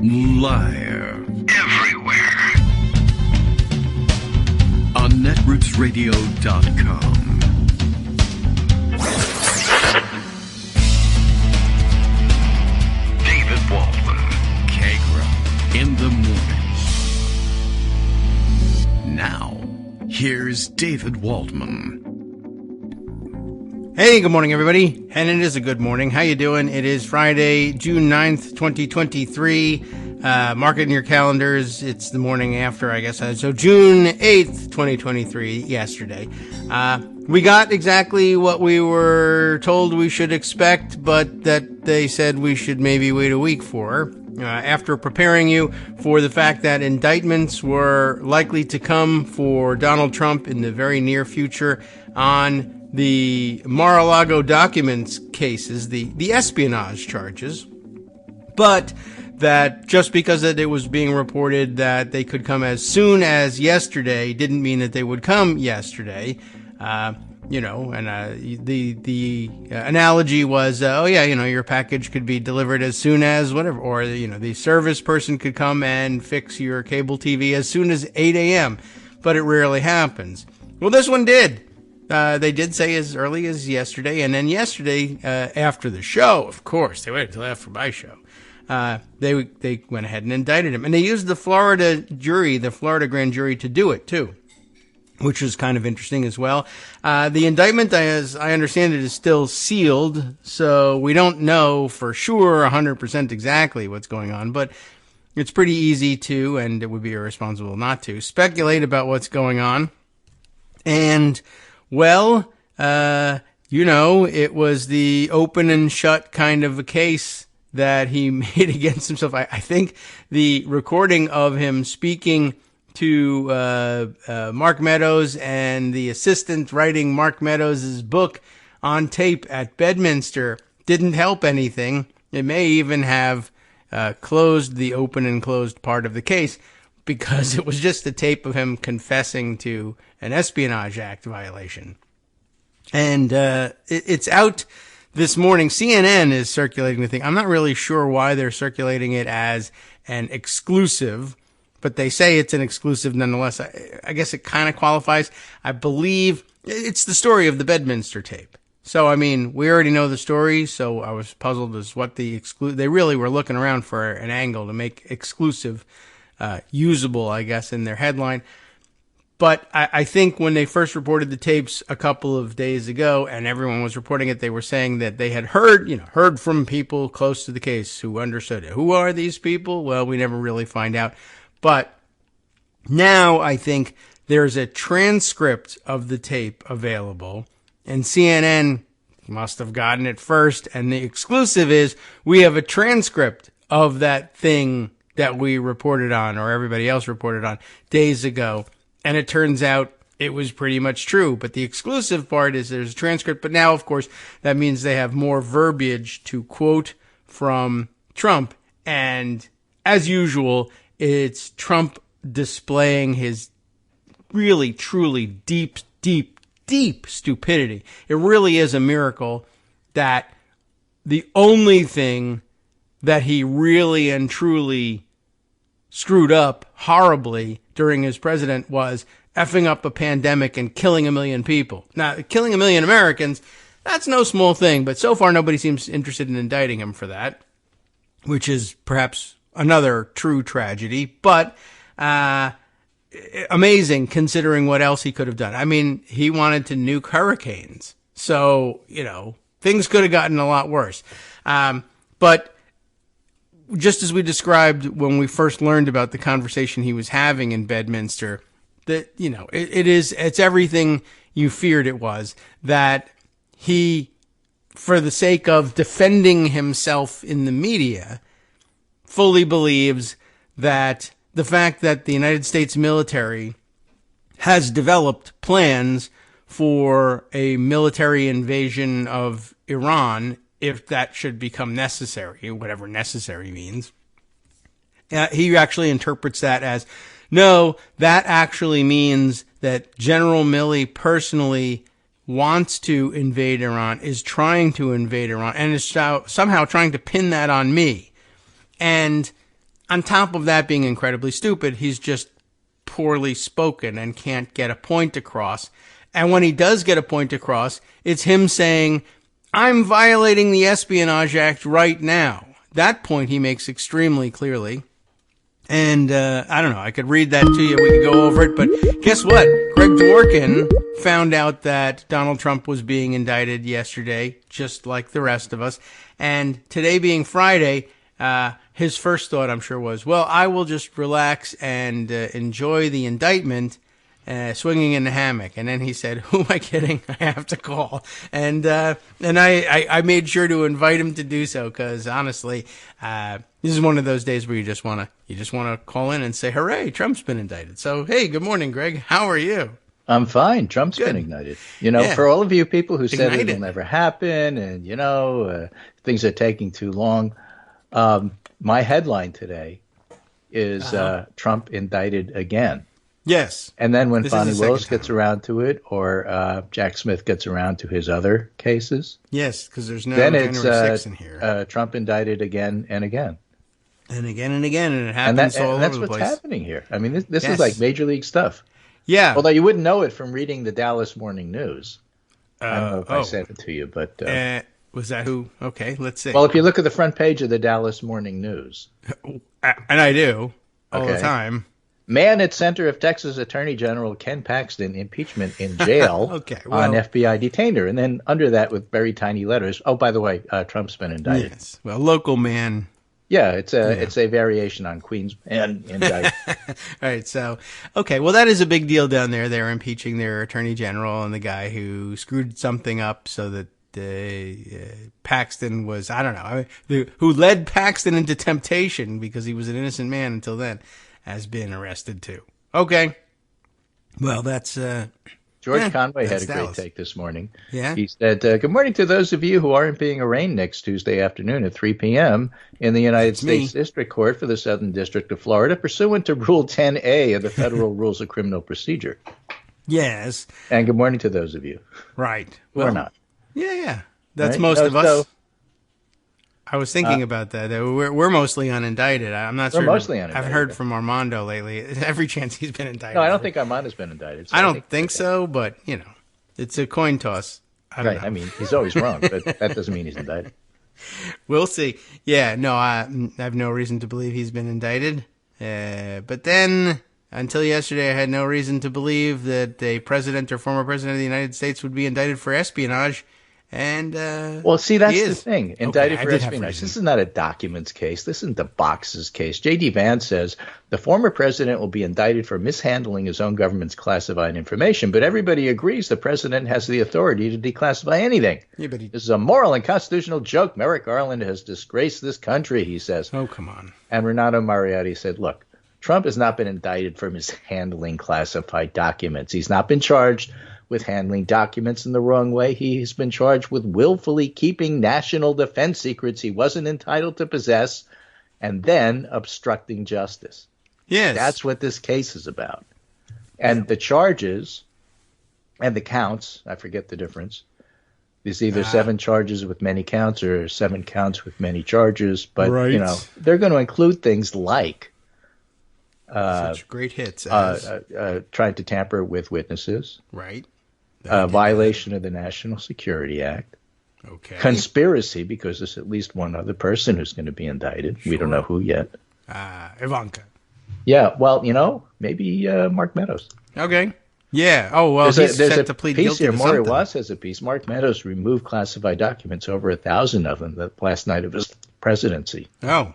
Live. Everywhere. On netrootsradio.com. David Waldman. Kagro. In the morning. Now, here's David Waldman. Hey, good morning, everybody. And it is a good morning. How you doing? It is Friday, June 9th, 2023. Mark it in your calendars. It's the morning after, I guess. So June 8th, 2023, yesterday. We got exactly what we were told we should expect, but that they said we should maybe wait a week for. After preparing you for the fact that indictments were likely to come for Donald Trump in the very near future on the Mar-a-Lago documents cases, the espionage charges, but that just because it was being reported that they could come as soon as yesterday didn't mean that they would come yesterday. The analogy was, your package could be delivered as soon as whatever, or, the service person could come and fix your cable TV as soon as 8 a.m., but it rarely happens. Well, this one did. They did say as early as yesterday, and then yesterday, after the show, of course, they waited until after my show, they went ahead and indicted him. And they used the Florida grand jury to do it, too, which is kind of interesting as well. The indictment, as I understand it, is still sealed, so we don't know for sure 100% exactly what's going on, but it's pretty easy to, and it would be irresponsible not to, speculate about what's going on. And well, it was the open and shut kind of a case that he made against himself. I think the recording of him speaking to Mark Meadows and the assistant writing Mark Meadows' book on tape at Bedminster didn't help anything. It may even have closed the open and closed part of the case, because it was just a tape of him confessing to an Espionage Act violation. And it's out this morning. CNN is circulating the thing. I'm not really sure why they're circulating it as an exclusive, but they say it's an exclusive nonetheless. I guess it kind of qualifies. I believe it's the story of the Bedminster tape. So, we already know the story, so I was puzzled as what they really were looking around for an angle to make exclusive usable, I guess, in their headline. But I think when they first reported the tapes a couple of days ago, and everyone was reporting it, they were saying that they had heard from people close to the case who understood it. Who are these people? Well, we never really find out. But now I think there's a transcript of the tape available, and CNN must have gotten it first. And the exclusive is we have a transcript of that thing that we reported on, or everybody else reported on, days ago. And it turns out it was pretty much true. But the exclusive part is there's a transcript. But now, of course, that means they have more verbiage to quote from Trump. And as usual, it's Trump displaying his really, truly deep stupidity. It really is a miracle that the only thing that he really and truly screwed up horribly during his president was effing up a pandemic and killing 1 million people. Now, killing 1 million Americans, that's no small thing, but so far nobody seems interested in indicting him for that, which is perhaps another true tragedy, but amazing considering what else he could have done. He wanted to nuke hurricanes, so, things could have gotten a lot worse. But just as we described when we first learned about the conversation he was having in Bedminster, that, it's everything you feared it was, that he, for the sake of defending himself in the media, fully believes that the fact that the United States military has developed plans for a military invasion of Iran, if that should become necessary, whatever necessary means, he actually interprets that as, no, that actually means that General Milley personally wants to invade Iran, is trying to invade Iran, and is somehow trying to pin that on me. And on top of that being incredibly stupid, he's just poorly spoken and can't get a point across. And when he does get a point across, it's him saying, I'm violating the Espionage Act right now. That point he makes extremely clearly. And I don't know, I could read that to you. We could go over it. But guess what? Greg Dworkin found out that Donald Trump was being indicted yesterday, just like the rest of us. And today being Friday, his first thought, I'm sure, was, well, I will just relax and enjoy the indictment, swinging in the hammock. And then he said, who am I kidding? I have to call. And I made sure to invite him to do so, because honestly, this is one of those days where you just want to call in and say, hooray, Trump's been indicted. So, hey, good morning, Greg. How are you? I'm fine. Trump's been ignited. For all of you people who said it'll never happen and, things are taking too long, my headline today is Trump indicted again. Yes. And then when Fonnie Willis gets around to it, or Jack Smith gets around to his other cases. Yes, because there's no then January it's 6th in here. Trump indicted again and again. And again and again, and it happens all over the place. And that's what's happening here. I mean, this is like major league stuff. Yeah. Although you wouldn't know it from reading the Dallas Morning News. I don't know if I said it to you, but... was that who? Okay, let's see. Well, if you look at the front page of the Dallas Morning News. And I do, all the time. Man at center of Texas Attorney General Ken Paxton impeachment in jail on FBI detainer. And then under that with very tiny letters, oh, by the way, Trump's been indicted. Yes, well, local man. Yeah, it's a variation on Queen's man indicted. All right, so, okay, well, that is a big deal down there. They're impeaching their attorney general and the guy who screwed something up so that Paxton was, I don't know, who led Paxton into temptation because he was an innocent man until then, has been arrested too. Okay. Well, that's... George Conway had a great take this morning. Yeah. He said, good morning to those of you who aren't being arraigned next Tuesday afternoon at 3 p.m. in the United States District Court for the Southern District of Florida, pursuant to Rule 10A of the Federal Rules of Criminal Procedure. Yes. And good morning to those of you. Right. Well, or not. Yeah. That's right? Most of us. So, I was thinking about that. We're mostly unindicted. I'm not sure. We're mostly unindicted. I've heard from Armando lately. Every chance he's been indicted. No, I don't think Armando's been indicted. So I don't think so, but, it's a coin toss. I don't know. I mean, he's always wrong, but that doesn't mean he's indicted. We'll see. Yeah, no, I have no reason to believe he's been indicted. But then, until yesterday, I had no reason to believe that a president or former president of the United States would be indicted for espionage. And well, see, that's the thing. Indicted for espionage. This is not a documents case. This isn't the boxes case. J.D. Vance says the former president will be indicted for mishandling his own government's classified information, but everybody agrees the president has the authority to declassify anything. Yeah, but this is a moral and constitutional joke. Merrick Garland has disgraced this country, he says. Oh, come on. And Renato Mariotti said, look, Trump has not been indicted for mishandling classified documents. He's not been charged with handling documents in the wrong way. He has been charged with willfully keeping national defense secrets he wasn't entitled to possess and then obstructing justice. Yes. That's what this case is about. And the charges and the counts, I forget the difference. There's either 7 charges with many counts or 7 counts with many charges. But, they're going to include things like such great hits trying to tamper with witnesses. Right. Violation of the National Security Act. Okay. Conspiracy, because there's at least one other person who's going to be indicted. Sure. We don't know who yet. Ivanka. Yeah, well, maybe Mark Meadows. Okay. Yeah. Oh, well, he's set to plead guilty to something. Maury Wass has a piece. Mark Meadows removed classified documents, over 1,000 of them, the last night of his presidency. Oh.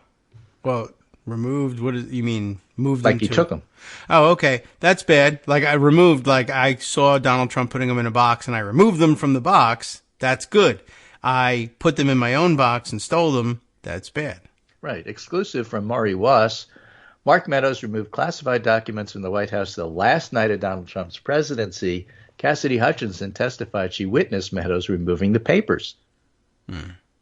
Well, removed, what do you mean? Moved like he took them. Oh, okay. That's bad. I saw Donald Trump putting them in a box and I removed them from the box. That's good. I put them in my own box and stole them. That's bad. Right. Exclusive from Maury Wass. Mark Meadows removed classified documents from the White House the last night of Donald Trump's presidency. Cassidy Hutchinson testified she witnessed Meadows removing the papers.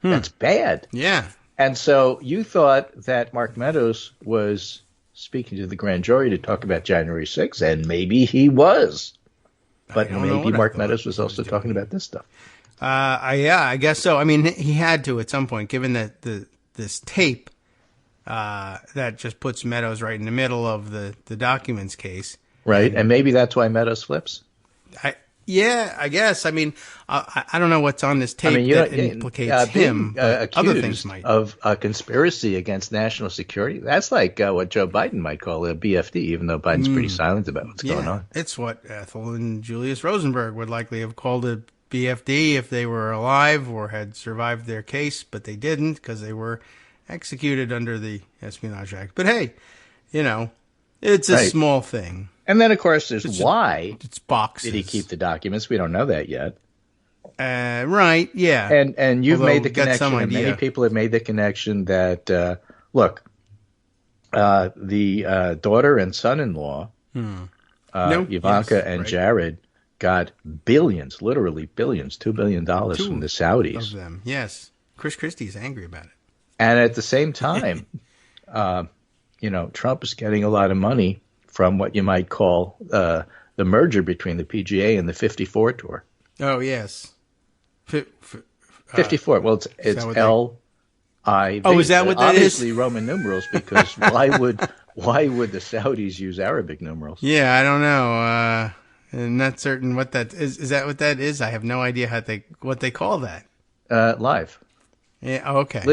That's bad. Yeah. And so you thought that Mark Meadows was speaking to the grand jury to talk about January 6th, and maybe he was. But maybe Mark Meadows was also talking about this stuff. Yeah, I guess so. I mean, he had to at some point, given that this tape that just puts Meadows right in the middle of the documents case. Right, and maybe that's why Meadows flips. I guess. I mean, I don't know what's on this tape that implicates him. Accused other things might. Of a conspiracy against national security. That's like what Joe Biden might call a BFD, even though Biden's pretty silent about what's going on. It's what Ethel and Julius Rosenberg would likely have called a BFD if they were alive or had survived their case, but they didn't because they were executed under the Espionage Act. But hey, it's a small thing. And then, of course, there's why it's boxes. Did he keep the documents? We don't know that yet. Right, yeah. And you've made the connection, and many people have made the connection that, look, the daughter and son-in-law, Ivanka and Jared, got billions, literally billions, $2 billion from the Saudis. Of them, yes. Chris Christie's angry about it. And at the same time, Trump is getting a lot of money from what you might call the merger between the PGA and the 54 Tour. Oh, yes. 54. Well, it's L-I-V. Oh, is that what that Obviously Roman numerals, because why would the Saudis use Arabic numerals? Yeah, I don't know. I'm not certain what that is. Is that what that is? I have no idea what they call that. Live. Yeah. Okay.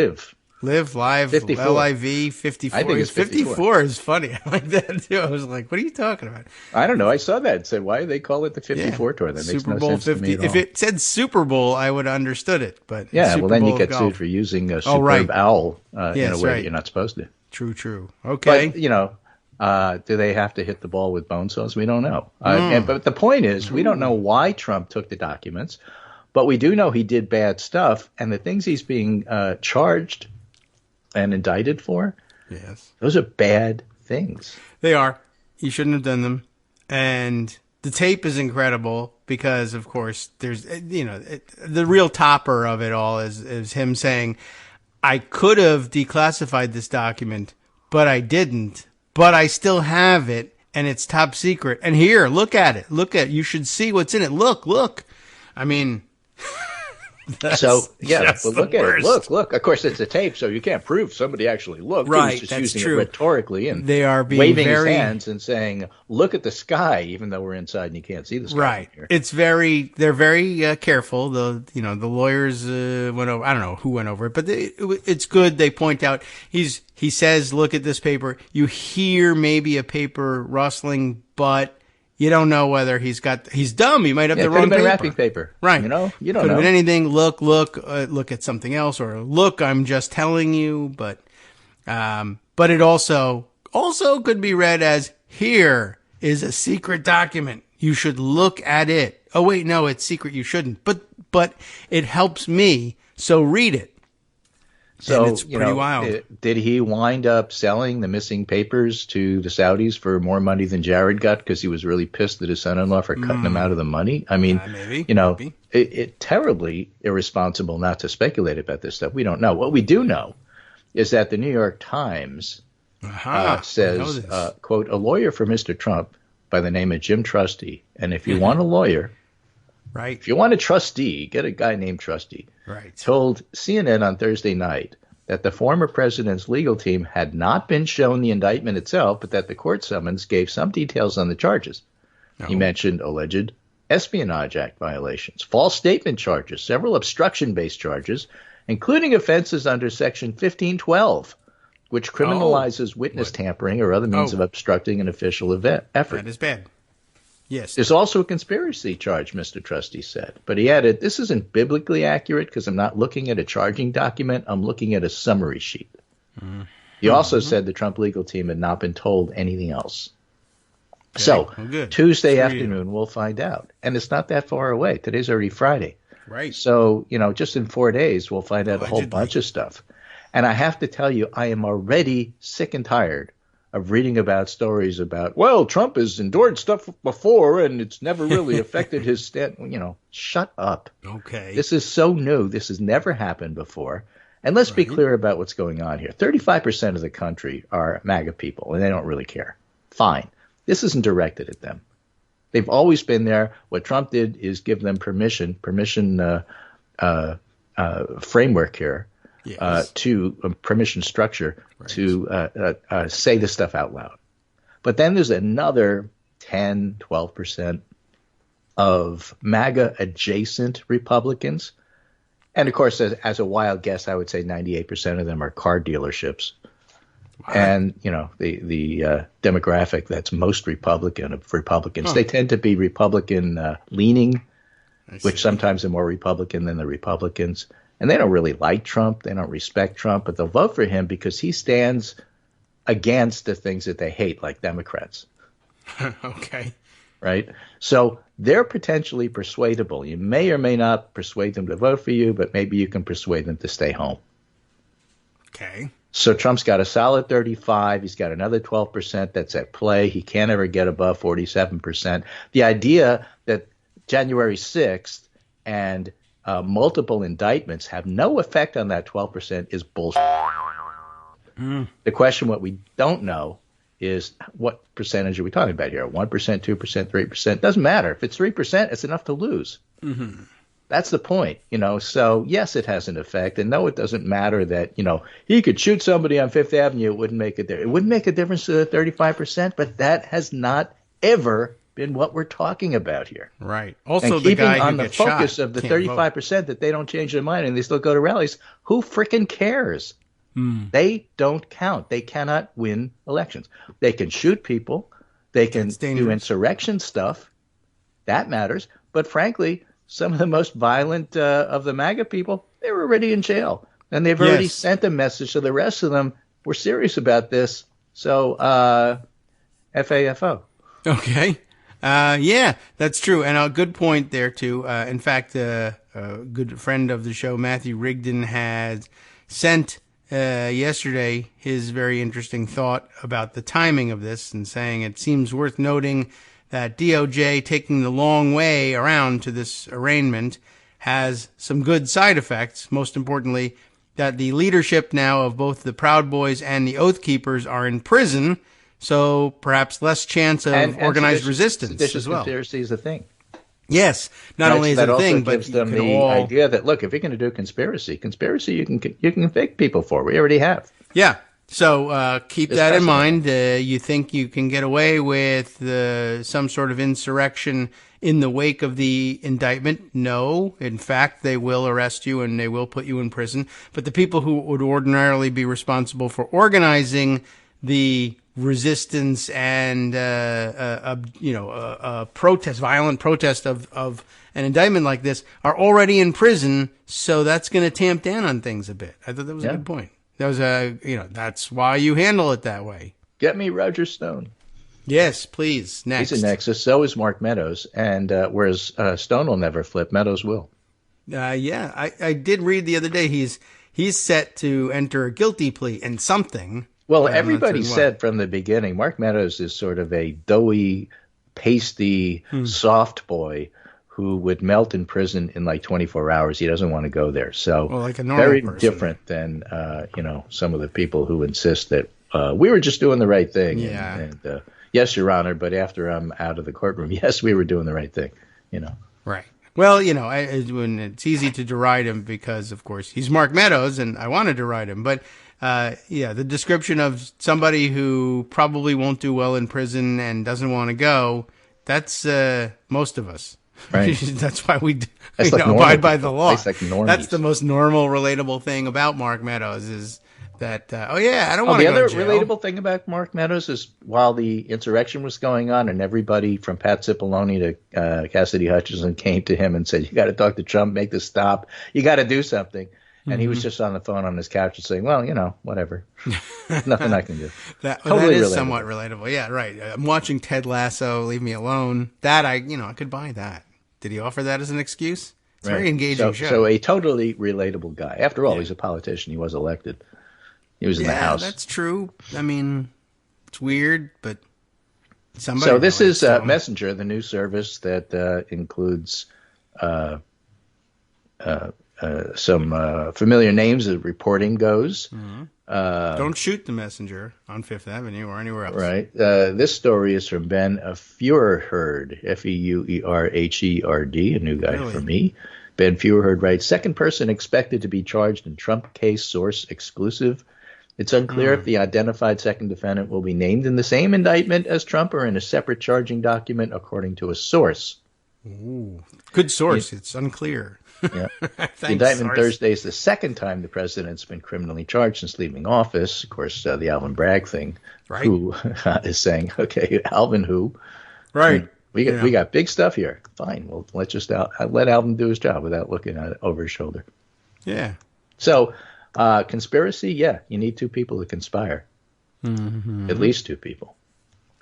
Live, live, 54. LIV, 54. I think it's 54 is funny. I like that too. I was like, what are you talking about? I don't know. I saw that and said, why do they call it the 54 Tour? That makes Super no Bowl sense 50. to me at all. If it said Super Bowl, I would have understood it. But yeah, Super well, then Bowl you get of sued golf. for using a superb owl in a way that you're not supposed to. True. Okay. But, do they have to hit the ball with bone saws? We don't know. But the point is, we don't know why Trump took the documents, but we do know he did bad stuff, and the things he's being charged and indicted for, those are bad things. They are. He shouldn't have done them. And the tape is incredible because, of course, there's, the real topper of it all is him saying, I could have declassified this document, but I didn't. But I still have it, and it's top secret. And here, look at it. You should see what's in it. Look. I mean... But look at it. Look. Of course, it's a tape, so you can't prove somebody actually looked. Right, He's just that's using true. it rhetorically and they are being waving very... his hands and saying, "Look at the sky," even though we're inside and you can't see the sky. Right. Here. They're very careful. The lawyers went over. I don't know who went over it, but it's good. They point out he says, "Look at this paper." You hear maybe a paper rustling, but you don't know whether he's dumb. He might have the wrong paper. Wrapping paper. Right. You don't Could know. have been anything. Look at something else, or look, I'm just telling you. But it also could be read as, here is a secret document. You should look at it. Oh wait, no, it's secret. You shouldn't. But it helps me. So read it. So, and it's pretty wild. Did he wind up selling the missing papers to the Saudis for more money than Jared got because he was really pissed at his son-in-law for cutting him out of the money? I mean, maybe. It's terribly irresponsible not to speculate about this stuff. We don't know. What we do know is that the New York Times says, quote, a lawyer for Mr. Trump by the name of Jim Trusty. And if you want a lawyer, right? If you want a trustee, get a guy named Trusty. Right. Told CNN on Thursday night that the former president's legal team had not been shown the indictment itself, but that the court summons gave some details on the charges. No. He mentioned alleged Espionage Act violations, false statement charges, several obstruction-based charges, including offenses under Section 1512, which criminalizes witness tampering or other means of obstructing an official effort. That is bad. Yes. There's also a conspiracy charge, Mr. Trusty said. But he added, this isn't biblically accurate because I'm not looking at a charging document. I'm looking at a summary sheet. Mm-hmm. He also said the Trump legal team had not been told anything else. Okay. So Tuesday afternoon, we'll find out. And it's not that far away. Today's already Friday. Right. So, just in 4 days, we'll find out a whole bunch of stuff. And I have to tell you, I am already sick and tired of reading about stories about, well, Trump has endured stuff before and it's never really affected his stand. Shut up. Okay. This is so new. This has never happened before. And let's be clear about what's going on here. 35% of the country are MAGA people, and they don't really care. Fine. This isn't directed at them. They've always been there. What Trump did is give them permission framework here to permission structure to say this stuff out loud. But then there's another 10, 12% of MAGA adjacent Republicans. And of course, as a wild guess, I would say 98% of them are car dealerships. Wow. And, the demographic that's most Republican of Republicans, they tend to be Republican leaning, which sometimes are more Republican than the Republicans. And they don't really like Trump. They don't respect Trump, but they'll vote for him because he stands against the things that they hate, like Democrats. Okay. Right? So they're potentially persuadable. You may or may not persuade them to vote for you, but maybe you can persuade them to stay home. Okay. So Trump's got a solid 35. He's got another 12% that's at play. He can't ever get above 47%. The idea that January 6th and multiple indictments have no effect on that 12% is bullshit. The question, what we don't know, is what percentage are we talking about here? 1%, 2%, 3%? Doesn't matter. If it's 3%, it's enough to lose. Mm-hmm. That's the point, So, yes, it has an effect. And no, it doesn't matter that, he could shoot somebody on Fifth Avenue. It wouldn't make a difference. It wouldn't make a difference to the 35%, but that has not ever been what we're talking about here. Right. Also, and the keeping guy who on the gets focus shot of the 35% that they don't change their mind and they still go to rallies. Who frickin' cares? They don't count. They cannot win elections. They can shoot people. They can do insurrection stuff. That matters. But frankly, some of the most violent of the MAGA people, they were already in jail. And they've already sent a message to the rest of them. We're serious about this. So, FAFO. Okay. Yeah, that's true. And a good point there, too. In fact, a good friend of the show, Matthew Rigdon, had sent yesterday his very interesting thought about the timing of this and saying it seems worth noting that DOJ taking the long way around to this arraignment has some good side effects. Most importantly, that the leadership now of both the Proud Boys and the Oath Keepers are in prison, so perhaps less chance of organized resistance as well. Conspiracy is a thing. Yes, not only is it a thing, but gives them the idea that, look, if you're going to do conspiracy you can convict people for. We already have. Yeah. So keep that in mind. You think you can get away with some sort of insurrection in the wake of the indictment? No. In fact, they will arrest you and they will put you in prison. But the people who would ordinarily be responsible for organizing the resistance and protest, violent protest of an indictment like this are already in prison, so that's going to tamp down on things a bit. I thought that was a good point. That was that's why you handle it that way. Get me Roger Stone. Yes, please. Next. He's a nexus. So is Mark Meadows, and whereas Stone will never flip, Meadows will. I did read the other day he's set to enter a guilty plea in something. Well, everybody said from the beginning, Mark Meadows is sort of a doughy, pasty, soft boy who would melt in prison in like 24 hours. He doesn't want to go there. So like a normal very person. Different than, some of the people who insist that we were just doing the right thing. Yeah. And yes, Your Honor, but after I'm out of the courtroom, yes, we were doing the right thing, Right. Well, when it's easy to deride him because, of course, he's Mark Meadows, and I want to deride him. But, the description of somebody who probably won't do well in prison and doesn't want to go, that's most of us. Right. That's why we like abide by the law. Like that's the most normal, relatable thing about Mark Meadows is that, I don't want to go to jail. The other relatable thing about Mark Meadows is while the insurrection was going on and everybody from Pat Cipollone to Cassidy Hutchinson came to him and said, you got to talk to Trump, make this stop. You got to do something. And he was just on the phone on his couch and saying, well, whatever. Nothing I can do. That is somewhat relatable. Yeah, right. I'm watching Ted Lasso, Leave Me Alone. That, I could buy that. Did he offer that as an excuse? It's a very engaging show. So a totally relatable guy. After all, he's a politician. He was elected. He was in the House. That's true. I mean, it's weird, but somebody. So this is Messenger, the new service that includes some familiar names as reporting goes. Mm-hmm. Don't shoot the messenger on Fifth Avenue or anywhere else. Right. This story is from Ben Feuerherd, Feuerherd, a new guy for me. Van Feuerherd writes, second person expected to be charged in Trump case, source exclusive. It's unclear if the identified second defendant will be named in the same indictment as Trump or in a separate charging document, according to a source. Ooh, good source. It's unclear. Yeah. Thanks, the indictment source. Thursday is the second time the president's been criminally charged since leaving office. Of course, the Alvin Bragg thing, Right. who is saying, okay, Alvin who? Right. We got big stuff here. Fine. Well, let's just let Alvin do his job without looking at it over his shoulder. Yeah. So, conspiracy, yeah, you need two people to conspire. At least two people.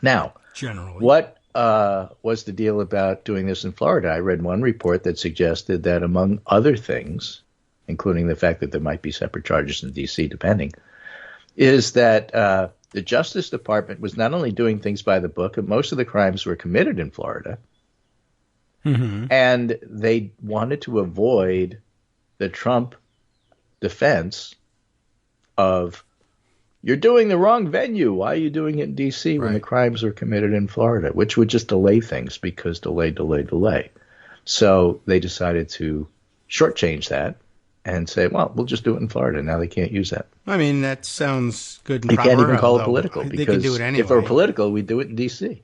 Now, Generally. what was the deal about doing this in Florida? I read one report that suggested that, among other things, including the fact that there might be separate charges in D.C., depending, is that the Justice Department was not only doing things by the book, but most of the crimes were committed in Florida. And they wanted to avoid the Trump defense of, you're doing the wrong venue. Why are you doing it in D.C. when the crimes are committed in Florida? Which would just delay things because delay. So they decided to shortchange that and say, well, we'll just do it in Florida. Now they can't use that. I mean, that sounds good and You proper. can't even call it political They because can do it anyway. if it were political, we'd do it in D.C.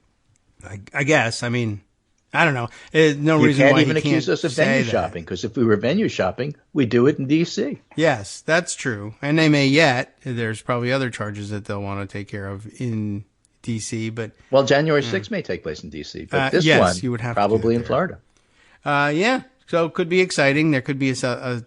I guess. I mean, I don't know. There's no You reason can't why even he accuse can't us of say venue that. shopping because if we were venue shopping, we'd do it in D.C. Yes, that's true. And they may yet. There's probably other charges that they'll want to take care of in D.C., but Well, January 6th may take place in D.C., but this yes, one you would have to do probably it in there. Florida. yeah. So it could be exciting. There could be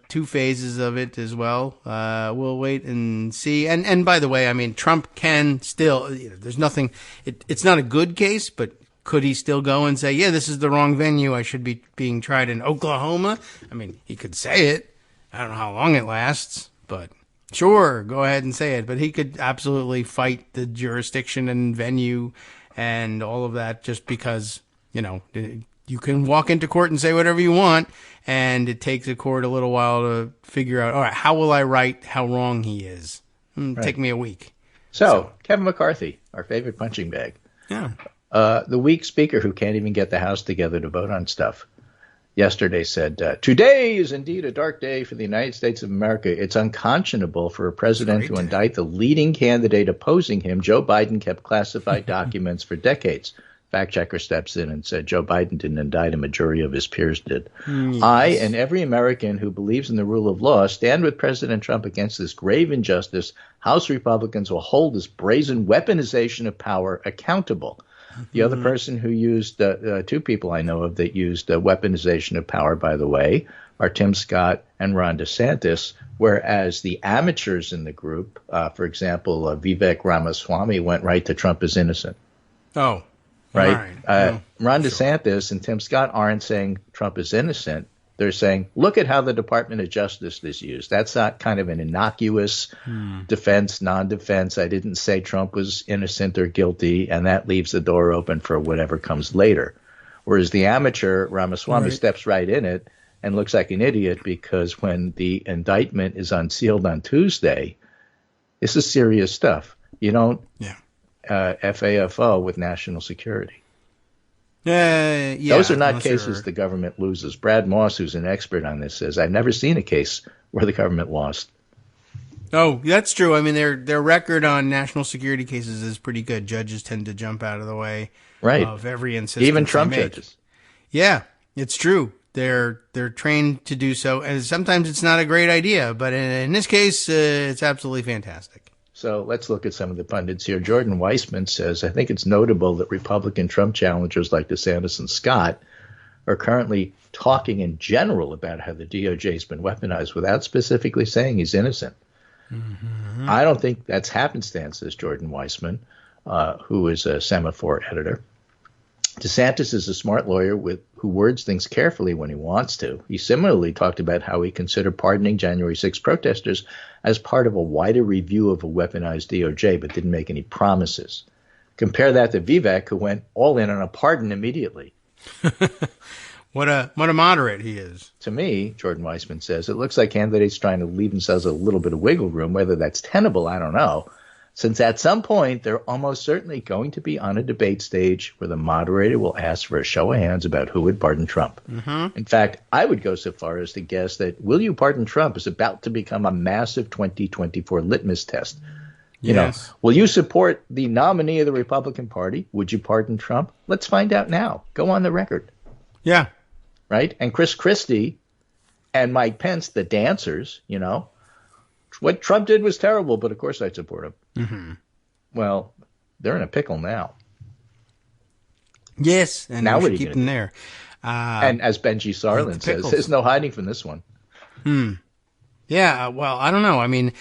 two phases of it as well. We'll wait and see. And by the way, I mean, Trump can still, there's nothing, it's not a good case, but could he still go and say, yeah, this is the wrong venue. I should be being tried in Oklahoma? I mean, he could say it. I don't know how long it lasts, but sure, go ahead and say it. But he could absolutely fight the jurisdiction and venue and all of that just because, you can walk into court and say whatever you want, and it takes a court a little while to figure out, all right, how will I write how wrong he is? Take me a week. So, Kevin McCarthy, our favorite punching bag. Yeah. The weak speaker who can't even get the House together to vote on stuff, yesterday said, today is indeed a dark day for the United States of America. It's unconscionable for a president to indict the leading candidate opposing him. Joe Biden kept classified documents for decades. Fact checker steps in and said Joe Biden didn't indict him, a jury of his peers did. Yes. I and every American who believes in the rule of law stand with President Trump against this grave injustice. House Republicans will hold this brazen weaponization of power accountable. The other person who used, two people I know of that used weaponization of power, by the way, are Tim Scott and Ron DeSantis, whereas the amateurs in the group, for example, Vivek Ramaswamy, went right to Trump is innocent. Oh. Right. Ron DeSantis and Tim Scott aren't saying Trump is innocent. They're saying, look at how the Department of Justice is used. That's not kind of an innocuous defense, non-defense. I didn't say Trump was innocent or guilty, and that leaves the door open for whatever comes later. Whereas the amateur, Ramaswamy, steps right in it and looks like an idiot because when the indictment is unsealed on Tuesday, this is serious stuff. You don't FAFO with national security. Those are not cases the government loses. Brad Moss, who's an expert on this, says, I've never seen a case where the government lost. Oh, that's true. I mean, their record on national security cases is pretty good. Judges tend to jump out of the way of every insistence. Even Trump judges. Yeah, it's true. They're trained to do so, and sometimes it's not a great idea, but in this case, it's absolutely fantastic. So let's look at some of the pundits here. Jordan Weissman says, I think it's notable that Republican Trump challengers like DeSantis and Scott are currently talking in general about how the DOJ has been weaponized without specifically saying he's innocent. I don't think that's happenstance, says Jordan Weissman, who is a Semaphore editor. DeSantis is a smart lawyer who words things carefully when he wants to. He similarly talked about how he considered pardoning January 6 protesters as part of a wider review of a weaponized DOJ, but didn't make any promises. Compare that to Vivek, who went all in on a pardon immediately. What a moderate he is. To me, Jordan Weissman says, it looks like candidates trying to leave themselves a little bit of wiggle room. Whether that's tenable, I don't know. since at some point they're almost certainly going to be on a debate stage where the moderator will ask for a show of hands about who would pardon Trump. Mm-hmm. In fact, I would go so far as to guess that will you pardon Trump is about to become a massive 2024 litmus test. You know, will you support the nominee of the Republican Party? Would you pardon Trump? Let's find out now. Go on the record. Yeah. Right? And Chris Christie and Mike Pence, the dancers, you know, what Trump did was terrible, but of course I'd support him. Mm-hmm. Well, they're in a pickle now. Yes, and now we should keep them there. And as Benji Sarlin says, there's no hiding from this one. Yeah, well, I don't know. I mean,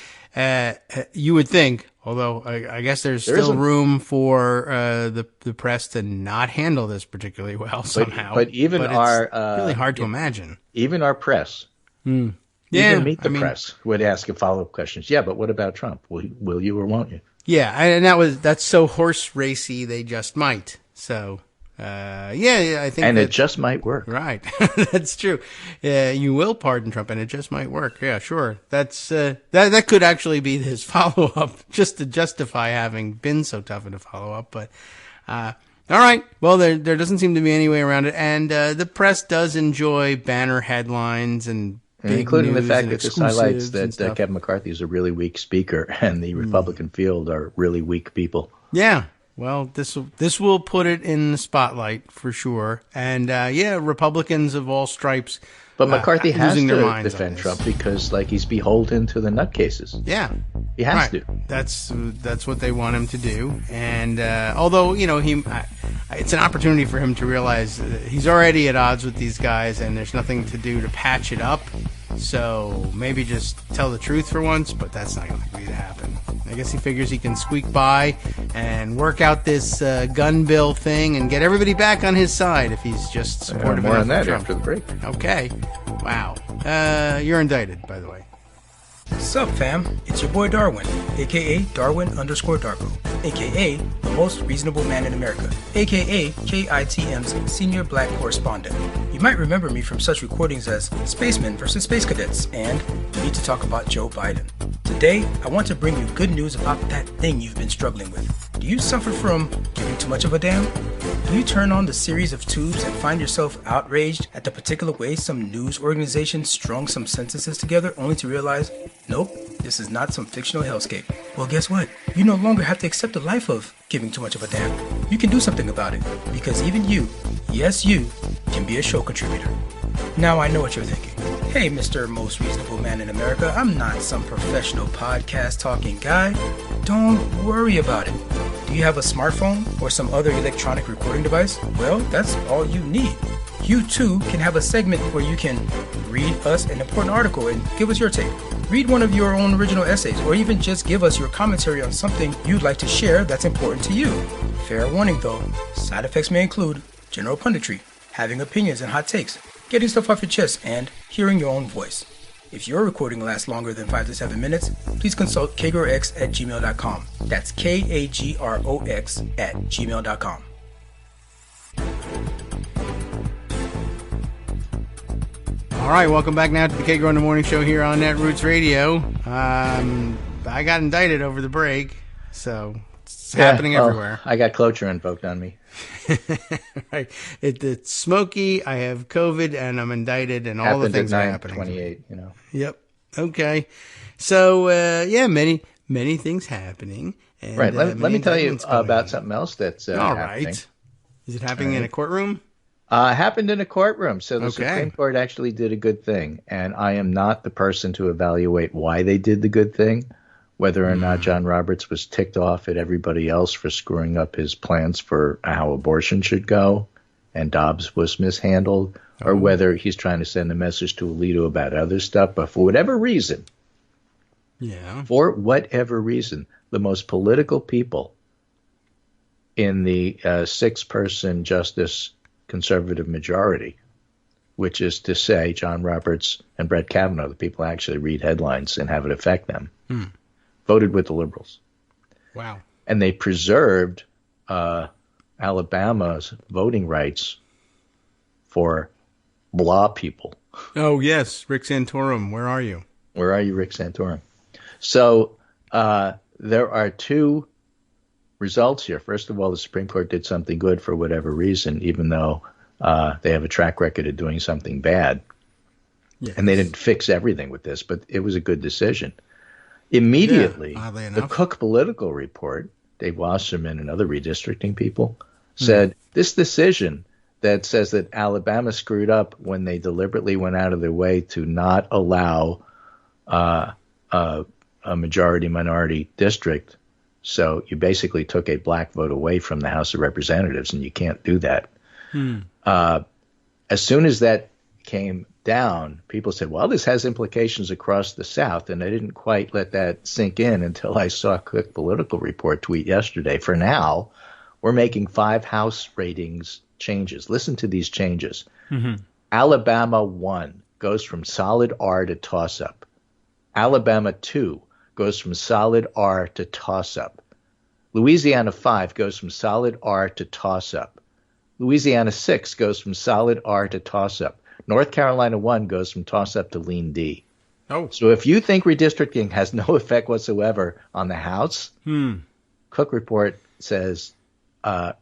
you would think, although I guess there's still room for the press to not handle this particularly well somehow. But even it's really hard to imagine. Even our press. Even Meet the Press would ask follow-up questions. Yeah, but what about Trump? Will you or won't you? Yeah, and that's so horse racy they just might. So, I think. And it just might work. Right, that's true. You will pardon Trump, and it just might work. Yeah, sure. That's that could actually be his follow-up, just to justify having been so tough in a follow-up. But all right, well, there doesn't seem to be any way around it, and the press does enjoy banner headlines and including the fact that this highlights that Kevin McCarthy is a really weak speaker and the Republican field are really weak people. Yeah. Well, this will put it in the spotlight for sure. And, Republicans of all stripes. But McCarthy has to defend Trump because, he's beholden to the nutcases. Yeah. He has to. That's what they want him to do. And, although, it's an opportunity for him to realize he's already at odds with these guys and there's nothing to do to patch it up. So maybe just tell the truth for once, but that's not going to happen. I guess he figures he can squeak by and work out this gun bill thing and get everybody back on his side if he's just supportive more on that Trump. After the break. Okay. Wow. You're indicted, by the way. Sup, fam? It's your boy Darwin, aka Darwin_Darko, aka the most reasonable man in America, aka KITM's senior black correspondent. You might remember me from such recordings as Spacemen vs. Space Cadets and We Need to Talk About Joe Biden. Today, I want to bring you good news about that thing you've been struggling with. Do you suffer from giving too much of a damn? Do you turn on the series of tubes and find yourself outraged at the particular way some news organization strung some sentences together only to realize, nope, this is not some fictional hellscape? Well, guess what? You no longer have to accept the life of giving too much of a damn. You can do something about it, because even you, yes you, can be a show contributor. Now I know what you're thinking. Hey, Mr. Most Reasonable Man in America, I'm not some professional podcast talking guy. Don't worry about it. Do you have a smartphone or some other electronic recording device? Well, that's all you need. You too can have a segment where you can read us an important article and give us your take. Read one of your own original essays, or even just give us your commentary on something you'd like to share that's important to you. Fair warning though, side effects may include general punditry, having opinions and hot takes, getting stuff off your chest, and hearing your own voice. If your recording lasts longer than 5 to 7 minutes, please consult kagrox@gmail.com. That's KAGROX@gmail.com. All right, welcome back now to the Kagro in the Morning Show here on Netroots Radio. I got indicted over the break, so it's happening everywhere. I got cloture invoked on me. Right. It's smoky, I have COVID, and I'm indicted, and all the things are happening. 28, Yep. Okay. So, many things happening. And, right. Let me tell you about something else that's all happening. Right. Is it happening in a courtroom? Happened in a courtroom. So the Supreme Court actually did a good thing. And I am not the person to evaluate why they did the good thing, whether or not John Roberts was ticked off at everybody else for screwing up his plans for how abortion should go and Dobbs was mishandled, or whether he's trying to send a message to Alito about other stuff. But for whatever reason, the most political people in the 6-person justice conservative majority, which is to say John Roberts and Brett Kavanaugh, the people who actually read headlines and have it affect them, voted with the liberals. Wow. And they preserved Alabama's voting rights for blah people. Oh, yes. Rick Santorum, where are you? Where are you, Rick Santorum? So there are two results here. First of all, the Supreme Court did something good for whatever reason, even though they have a track record of doing something bad. Yes. And they didn't fix everything with this, but it was a good decision. Immediately, the Cook Political Report, Dave Wasserman and other redistricting people, said this decision that says that Alabama screwed up when they deliberately went out of their way to not allow a majority-minority district. So you basically took a black vote away from the House of Representatives, and you can't do that. As soon as that came down, people said, well, this has implications across the South, and I didn't quite let that sink in until I saw Cook Political Report tweet yesterday. For now, we're making 5 House ratings changes. Listen to these changes. Alabama 1 goes from solid R to toss-up. Alabama 2 goes from solid R to toss-up. Louisiana 5 goes from solid R to toss-up. Louisiana 6 goes from solid R to toss-up. North Carolina 1 goes from toss-up to lean D. Oh. So if you think redistricting has no effect whatsoever on the House, Cook Report says,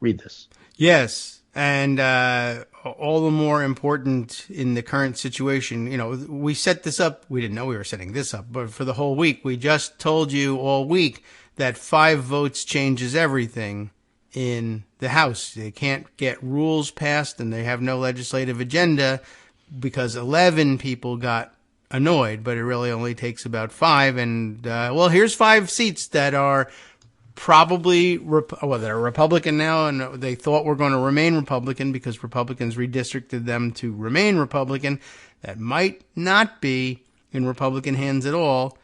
read this. Yes, and all the more important in the current situation. You know, we set this up. We didn't know we were setting this up, but for the whole week, we just told you all week that 5 votes changes everything in the House. They can't get rules passed, and they have no legislative agenda because 11 people got annoyed, but it really only takes about 5. And, well, here's 5 seats that are probably, that are Republican now, and they thought were going to remain Republican because Republicans redistricted them to remain Republican. That might not be in Republican hands at all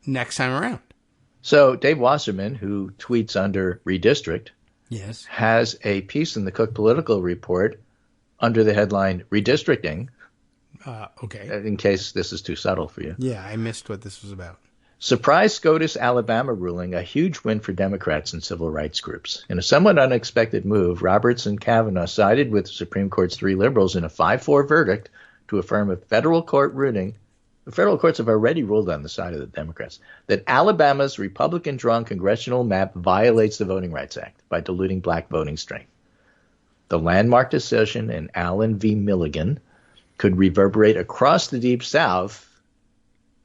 next time around. So Dave Wasserman, who tweets under Redistrict, yes, has a piece in the Cook Political Report under the headline Redistricting. Okay. In case this is too subtle for you. Yeah, I missed what this was about. Surprise SCOTUS Alabama ruling, a huge win for Democrats and civil rights groups. In a somewhat unexpected move, Roberts and Kavanaugh sided with the Supreme Court's 3 liberals in a 5-4 verdict to affirm a federal court ruling. The federal courts have already ruled on the side of the Democrats that Alabama's Republican-drawn congressional map violates the Voting Rights Act by diluting black voting strength. The landmark decision in Allen v. Milligan could reverberate across the Deep South.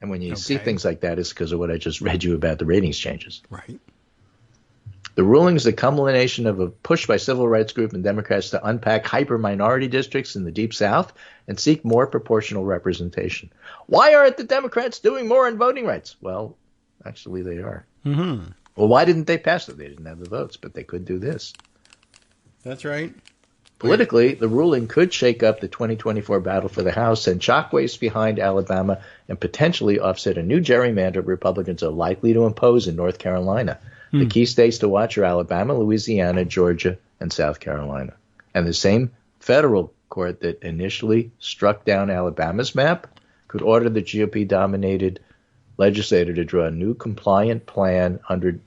And when you see things like that, it's because of what I just read you about the ratings changes. Right. The ruling is the culmination of a push by civil rights groups and Democrats to unpack hyper-minority districts in the Deep South and seek more proportional representation. Why aren't the Democrats doing more on voting rights? Well, actually they are. Mm-hmm. Well, why didn't they pass it? They didn't have the votes, but they could do this. That's right. Politically, the ruling could shake up the 2024 battle for the House, send shockwaves behind Alabama, and potentially offset a new gerrymander Republicans are likely to impose in North Carolina. The key states to watch are Alabama, Louisiana, Georgia, and South Carolina. And the same federal court that initially struck down Alabama's map could order the GOP-dominated legislature to draw a new compliant plan under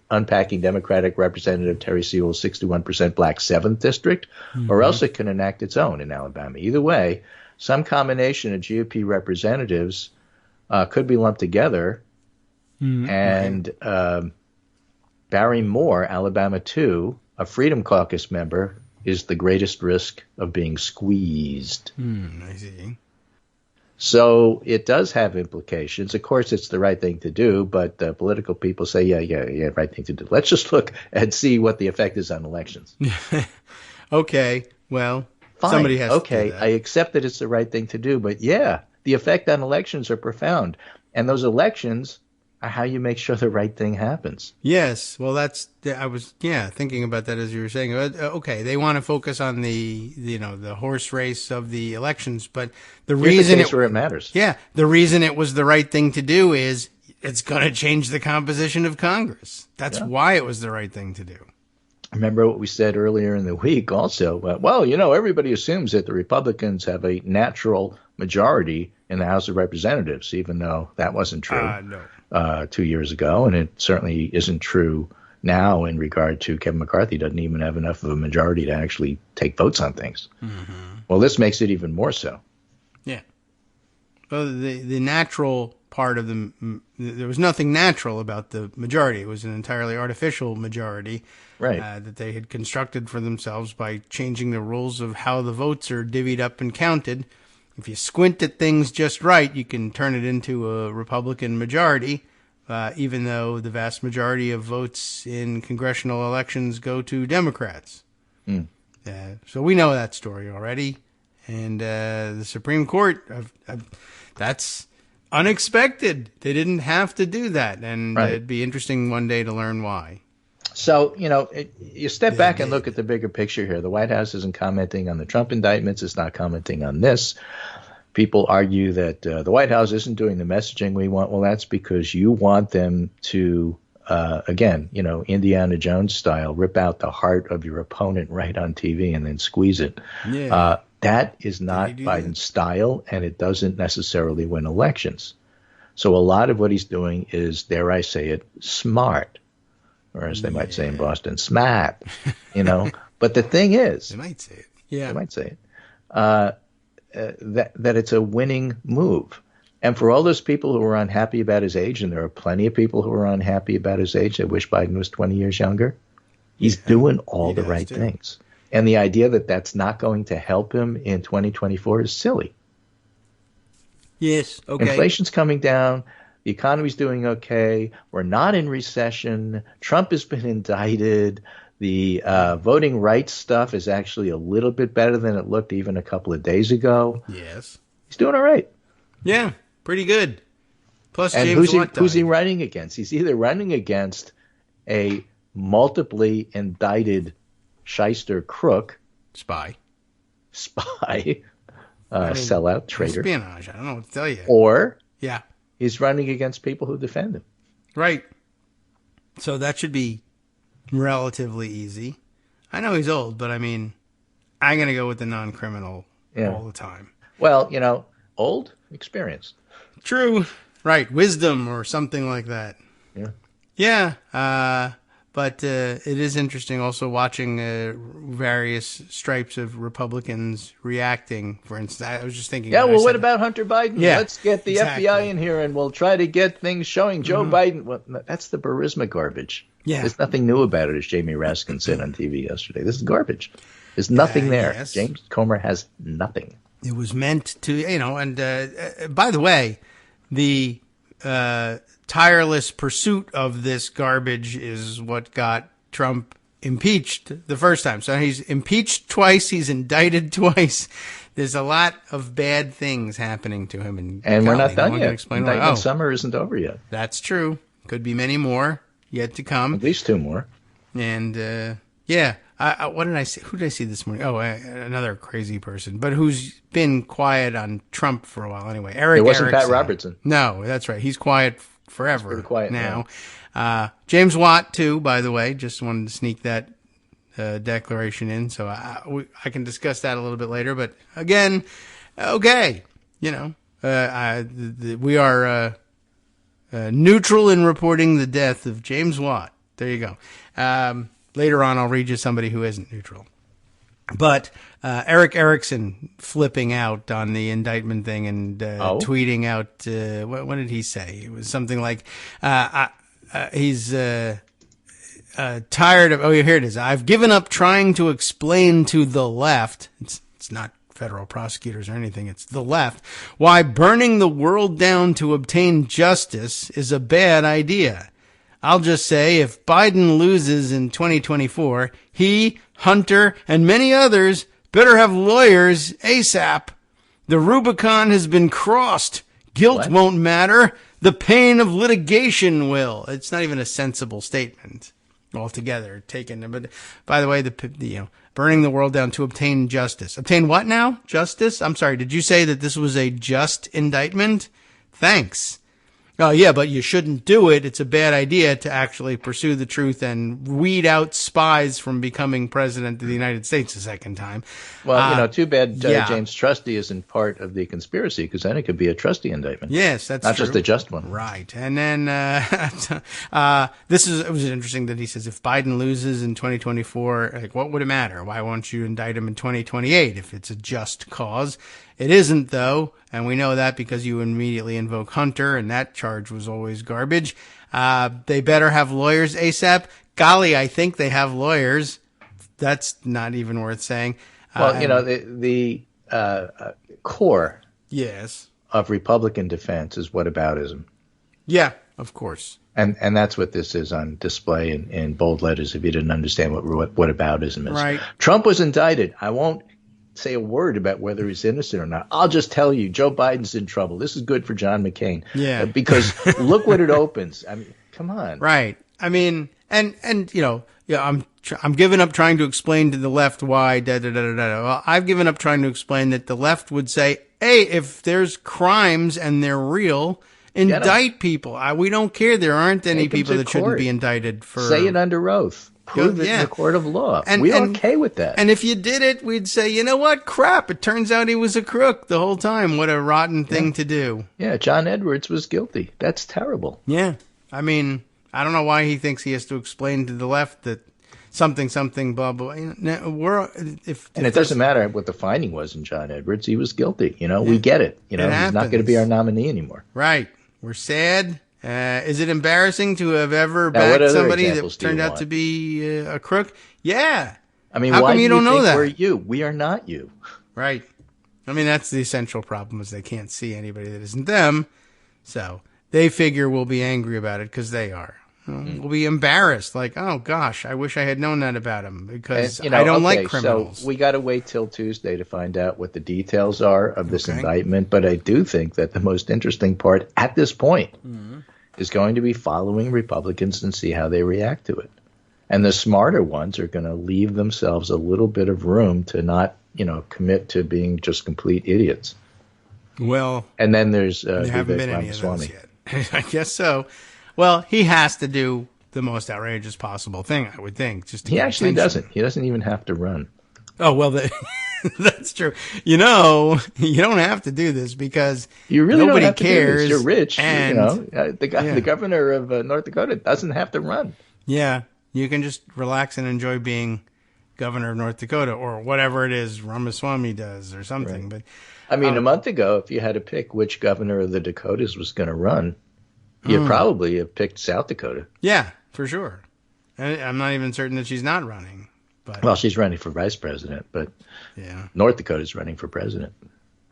unpacking Democratic Representative Terry Sewell's 61% black 7th district, or else it can enact its own in Alabama. Either way, some combination of GOP representatives could be lumped together, and Barry Moore, Alabama 2, a Freedom Caucus member, is the greatest risk of being squeezed. I see. So it does have implications. Of course, it's the right thing to do, but political people say, yeah, right thing to do. Let's just look and see what the effect is on elections. Okay, well, fine. Somebody has to do that. I accept that it's the right thing to do, but yeah, the effect on elections are profound. And those elections are how you make sure the right thing happens. Yes, well, I was thinking about that as you were saying. Okay, they want to focus on the horse race of the elections, but the reason where it matters. Yeah, the reason it was the right thing to do is it's going to change the composition of Congress. That's why it was the right thing to do. Remember what we said earlier in the week also. Well, everybody assumes that the Republicans have a natural majority in the House of Representatives, even though that wasn't true. No. 2 years ago, and it certainly isn't true now in regard to Kevin McCarthy doesn't even have enough of a majority to actually take votes on things. Well, this makes it even more so. Yeah. Well, the natural part of there was nothing natural about the majority. It was an entirely artificial majority, right? That they had constructed for themselves by changing the rules of how the votes are divvied up and counted. If you squint at things just right, you can turn it into a Republican majority, even though the vast majority of votes in congressional elections go to Democrats. So we know that story already. And the Supreme Court, that's unexpected. They didn't have to do that. And it'd be interesting one day to learn why. So, you step back and look at the bigger picture here. The White House isn't commenting on the Trump indictments. It's not commenting on this. People argue that the White House isn't doing the messaging we want. Well, that's because you want them to, again, Indiana Jones style, rip out the heart of your opponent right on TV and then squeeze it. Yeah. That is not Biden's style, and it doesn't necessarily win elections. So a lot of what he's doing is, dare I say it, smart. Or as they might say in Boston, smart, But the thing is, they might say it. Yeah, they might say it. That it's a winning move. And for all those people who are unhappy about his age, and there are plenty of people who are unhappy about his age that wish Biden was 20 years younger, he's doing all the right things. And the idea that that's not going to help him in 2024 is silly. Yes, okay. Inflation's coming down. The economy's doing okay. We're not in recession. Trump has been indicted. The voting rights stuff is actually a little bit better than it looked even a couple of days ago. Yes. He's doing all right. Yeah, pretty good. Plus, and James who's he running against? He's either running against a multiply indicted shyster crook. Spy. Sellout, traitor. Espionage. I don't know what to tell you. Or yeah, he's running against people who defend him. Right. So that should be relatively easy. I know he's old, but I'm going to go with the non-criminal all the time. Well, old, experienced. True. Right. Wisdom or something like that. Yeah. Yeah. But it is interesting also watching various stripes of Republicans reacting. For instance, I was just thinking. Yeah, well, what about Hunter Biden? Yeah, let's get the FBI in here and we'll try to get things showing Joe Biden. Well, that's the Burisma garbage. Yeah. There's nothing new about it, as Jamie Raskin said on TV yesterday. This is garbage. There's nothing there. Yes. James Comer has nothing. It was meant to, and by the way, the tireless pursuit of this garbage is what got Trump impeached the first time. So he's impeached twice. He's indicted twice. There's a lot of bad things happening to him. And we're not done yet. Indictment summer isn't over yet. That's true. Could be many more yet to come. At least two more. And, what did I see? Who did I see this morning? Oh, another crazy person, but who's been quiet on Trump for a while anyway. Eric It wasn't Erickson. Pat Robertson. No, that's right. He's quiet forever. He's pretty quiet now. James Watt, too, by the way. Just wanted to sneak that declaration in, so I can discuss that a little bit later. But again, okay, we are neutral in reporting the death of James Watt. There you go. Later on, I'll read you somebody who isn't neutral. But Eric Erickson flipping out on the indictment thing and tweeting out, what did he say? It was something like, he's tired of, here it is. I've given up trying to explain to the left, it's not federal prosecutors or anything, it's the left, why burning the world down to obtain justice is a bad idea. I'll just say if Biden loses in 2024, he, Hunter, and many others better have lawyers ASAP. The Rubicon has been crossed. Guilt won't matter. The pain of litigation will. It's not even a sensible statement altogether taken. But by the way, burning the world down to obtain justice. Obtain what now? Justice? I'm sorry. Did you say that this was a just indictment? Thanks. Oh, yeah, but you shouldn't do it. It's a bad idea to actually pursue the truth and weed out spies from becoming president of the United States a second time. Well, too bad James Trusty isn't part of the conspiracy, because then it could be a Trusty indictment. Yes, that's not true. Just a just one. Right. And then it was interesting that he says if Biden loses in 2024, what would it matter? Why won't you indict him in 2028 if it's a just cause? It isn't, though, and we know that because you immediately invoke Hunter, and that charge was always garbage. They better have lawyers ASAP. Golly, I think they have lawyers. That's not even worth saying. Well, the core yes. of Republican defense is whataboutism. Yeah, of course. And that's what this is on display in bold letters if you didn't understand what whataboutism is. Right. Trump was indicted. I won't say a word about whether he's innocent or not. I'll just tell you, Joe Biden's in trouble. This is good for John McCain. Yeah. Because look what it opens. I mean, come on. Right. I mean, and I'm giving up trying to explain to the left why Well, I've given up trying to explain that the left would say, hey, if there's crimes and they're real, indict people. We don't care. There aren't any people that shouldn't be indicted for. Say it under oath. Prove it in the court of law. We're okay with that. And if you did it, we'd say, you know what? Crap. It turns out he was a crook the whole time. What a rotten thing to do. Yeah. John Edwards was guilty. That's terrible. Yeah. I mean, I don't know why he thinks he has to explain to the left that something, blah, blah. If it doesn't matter what the finding was in John Edwards. He was guilty. We get it. He's not going to be our nominee anymore. Right. We're sad. Is it embarrassing to have ever backed somebody that turned out to be a crook? Yeah. I mean, how why come you don't know that? We're you. We are not you. Right. I mean, that's the essential problem is they can't see anybody that isn't them. So they figure we'll be angry about it because they are. We'll be embarrassed. Like, oh, gosh, I wish I had known that about him because I don't like criminals. So we got to wait till Tuesday to find out what the details are of this indictment. But I do think that the most interesting part at this point is going to be following Republicans and see how they react to it. And the smarter ones are going to leave themselves a little bit of room to not, commit to being just complete idiots. Well, and then there's there haven't been any of those yet. I guess so. Well, he has to do the most outrageous possible thing, I would think. He actually doesn't. He doesn't even have to run. Oh, well, that's true. You don't have to do this because you really nobody don't have cares. To do this. You're rich. And, the governor of North Dakota doesn't have to run. Yeah. You can just relax and enjoy being governor of North Dakota or whatever it is Ramaswamy does or something. Right. But I mean, a month ago, if you had to pick which governor of the Dakotas was going to run, you'd probably have picked South Dakota. Yeah, for sure. I'm not even certain that she's not running. But well, she's running for vice president, but North Dakota's running for president.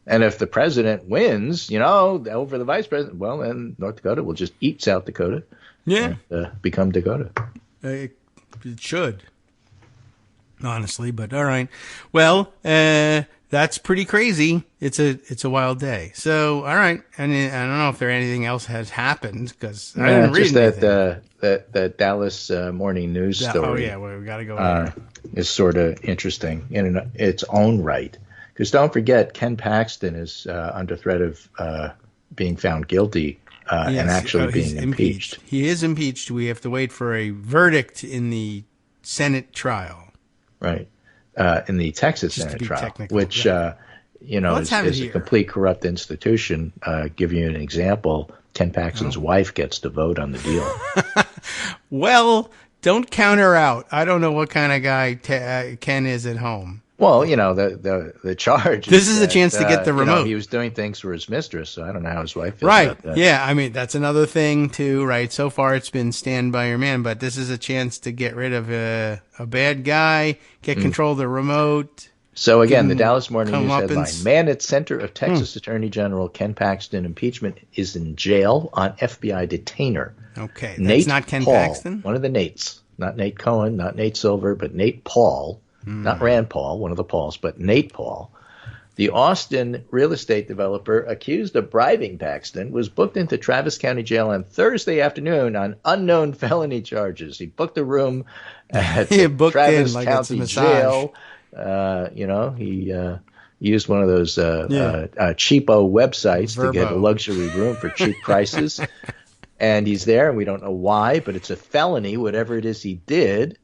And if the president wins, over the vice president, well, then North Dakota will just eat South Dakota. Yeah. And, become Dakota. It should, honestly, but all right. Well, that's pretty crazy. It's a wild day. So, all right. And I don't know if there anything else has happened because I didn't read anything. That Dallas Morning News story. Oh yeah, well, we got to go there. Is sort of interesting in its own right. Because don't forget, Ken Paxton is under threat of being found guilty and actually being impeached. He is impeached. We have to wait for a verdict in the Senate trial. Right. In the Texas Senate trial, which, is a complete corrupt institution. Give you an example. Ken Paxton's wife gets to vote on the deal. Well, don't count her out. I don't know what kind of guy Ken is at home. Well, the charge. This is a chance to get the remote. He was doing things for his mistress, so I don't know how his wife feels about that. Yeah, I mean, that's another thing, too, right? So far, it's been stand by your man, but this is a chance to get rid of a bad guy, get control of the remote. So, again, the Dallas Morning News headline, man at center of Texas Attorney General Ken Paxton impeachment is in jail on FBI detainer. Okay, that's Nate not Ken Paul, Paxton? One of the Nates. Not Nate Cohen, not Nate Silver, but Nate Paul. Not Rand Paul, one of the Pauls, but Nate Paul. The Austin real estate developer accused of bribing Paxton was booked into Travis County Jail on Thursday afternoon on unknown felony charges. He booked a room at Travis County Jail. He used one of those cheapo websites to get a luxury room for cheap prices. And he's there, and we don't know why, but it's a felony, whatever it is he did.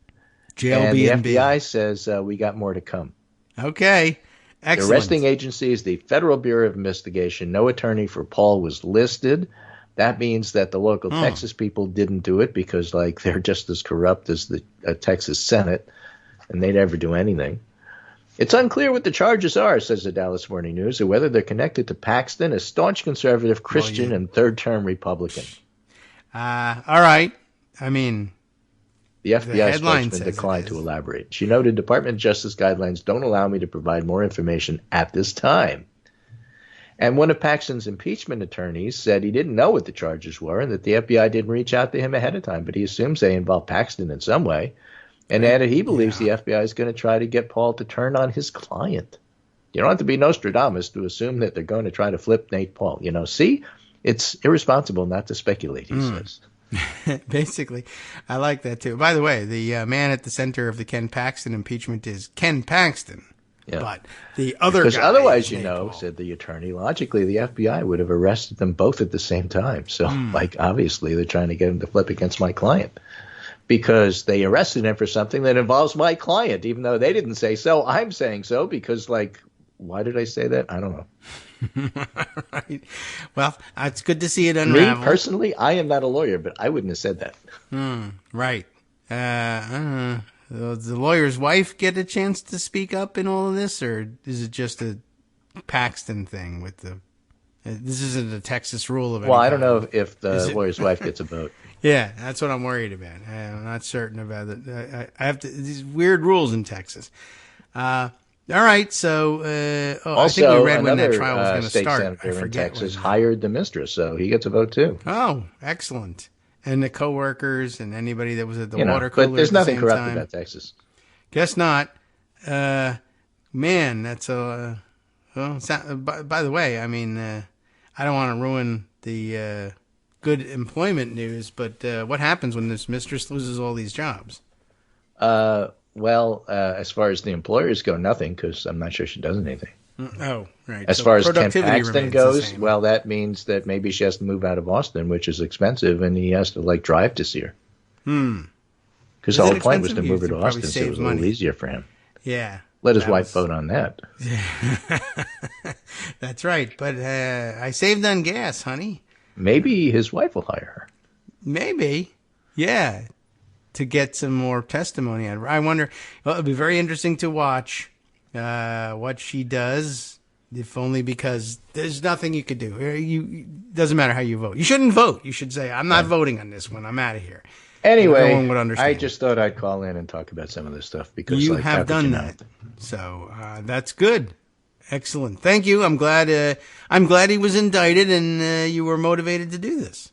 And the FBI says we got more to come. Okay. Excellent. The arresting agency is the Federal Bureau of Investigation. No attorney for Paul was listed. That means that the local Texas people didn't do it because, they're just as corrupt as the Texas Senate, and they never do anything. It's unclear what the charges are, says the Dallas Morning News, or whether they're connected to Paxton, a staunch conservative Christian and third-term Republican. All right. I mean, the FBI spokesman declined to elaborate. She noted Department of Justice guidelines don't allow me to provide more information at this time. And one of Paxton's impeachment attorneys said he didn't know what the charges were and that the FBI didn't reach out to him ahead of time, but he assumes they involve Paxton in some way. And added he believes the FBI is going to try to get Paul to turn on his client. You don't have to be Nostradamus to assume that they're going to try to flip Nate Paul. See, it's irresponsible not to speculate, he says. Basically, I like that too. By the way, the man at the center of the Ken Paxton impeachment is Ken Paxton. Yeah. But the other guy, because otherwise, said the attorney, logically the FBI would have arrested them both at the same time. So, obviously they're trying to get him to flip against my client. Because they arrested him for something that involves my client, even though they didn't say so. I'm saying so because, why did I say that? I don't know. Right. Well, it's good to see it unravel. Me, personally, I am not a lawyer, but I wouldn't have said that. Right. Does the lawyer's wife get a chance to speak up in all of this, or is it just a Paxton thing with the... This isn't a Texas rule of any Well, kind. I don't know if the lawyer's wife gets a vote. Yeah, that's what I'm worried about. I'm not certain about it. I have to these weird rules in Texas. All right, so also, I think we read when that trial was going to start. Senator in Texas hired the mistress, so he gets a vote too. Oh, excellent! And the coworkers and anybody that was at the water cooler. But there's nothing corrupt time. about Texas. Guess not. Man, that's a. Well, by the way, I mean, I don't want to ruin the good employment news, but what happens when this mistress loses all these jobs? Well, as far as the employers go, nothing, because I'm not sure she does anything. Oh, right. As far as Ken Paxton goes, well, that means that maybe she has to move out of Austin, which is expensive, and he has to drive to see her. Because the whole point was to move her to Austin, so it was a little easier for him. Yeah. Let his wife vote on that. That's right. But I saved on gas, honey. Maybe his wife will hire her. Maybe. Yeah. To get some more testimony out of her. I wonder, well, it'll be very interesting to watch what she does, if only because there's nothing you could do. Doesn't matter how you vote. You shouldn't vote. You should say, I'm not voting on this one. I'm out of here. Anyway, no one would understand. I just thought I'd call in and talk about some of this stuff because you have done that. So that's good. Excellent. Thank you. I'm glad he was indicted and you were motivated to do this.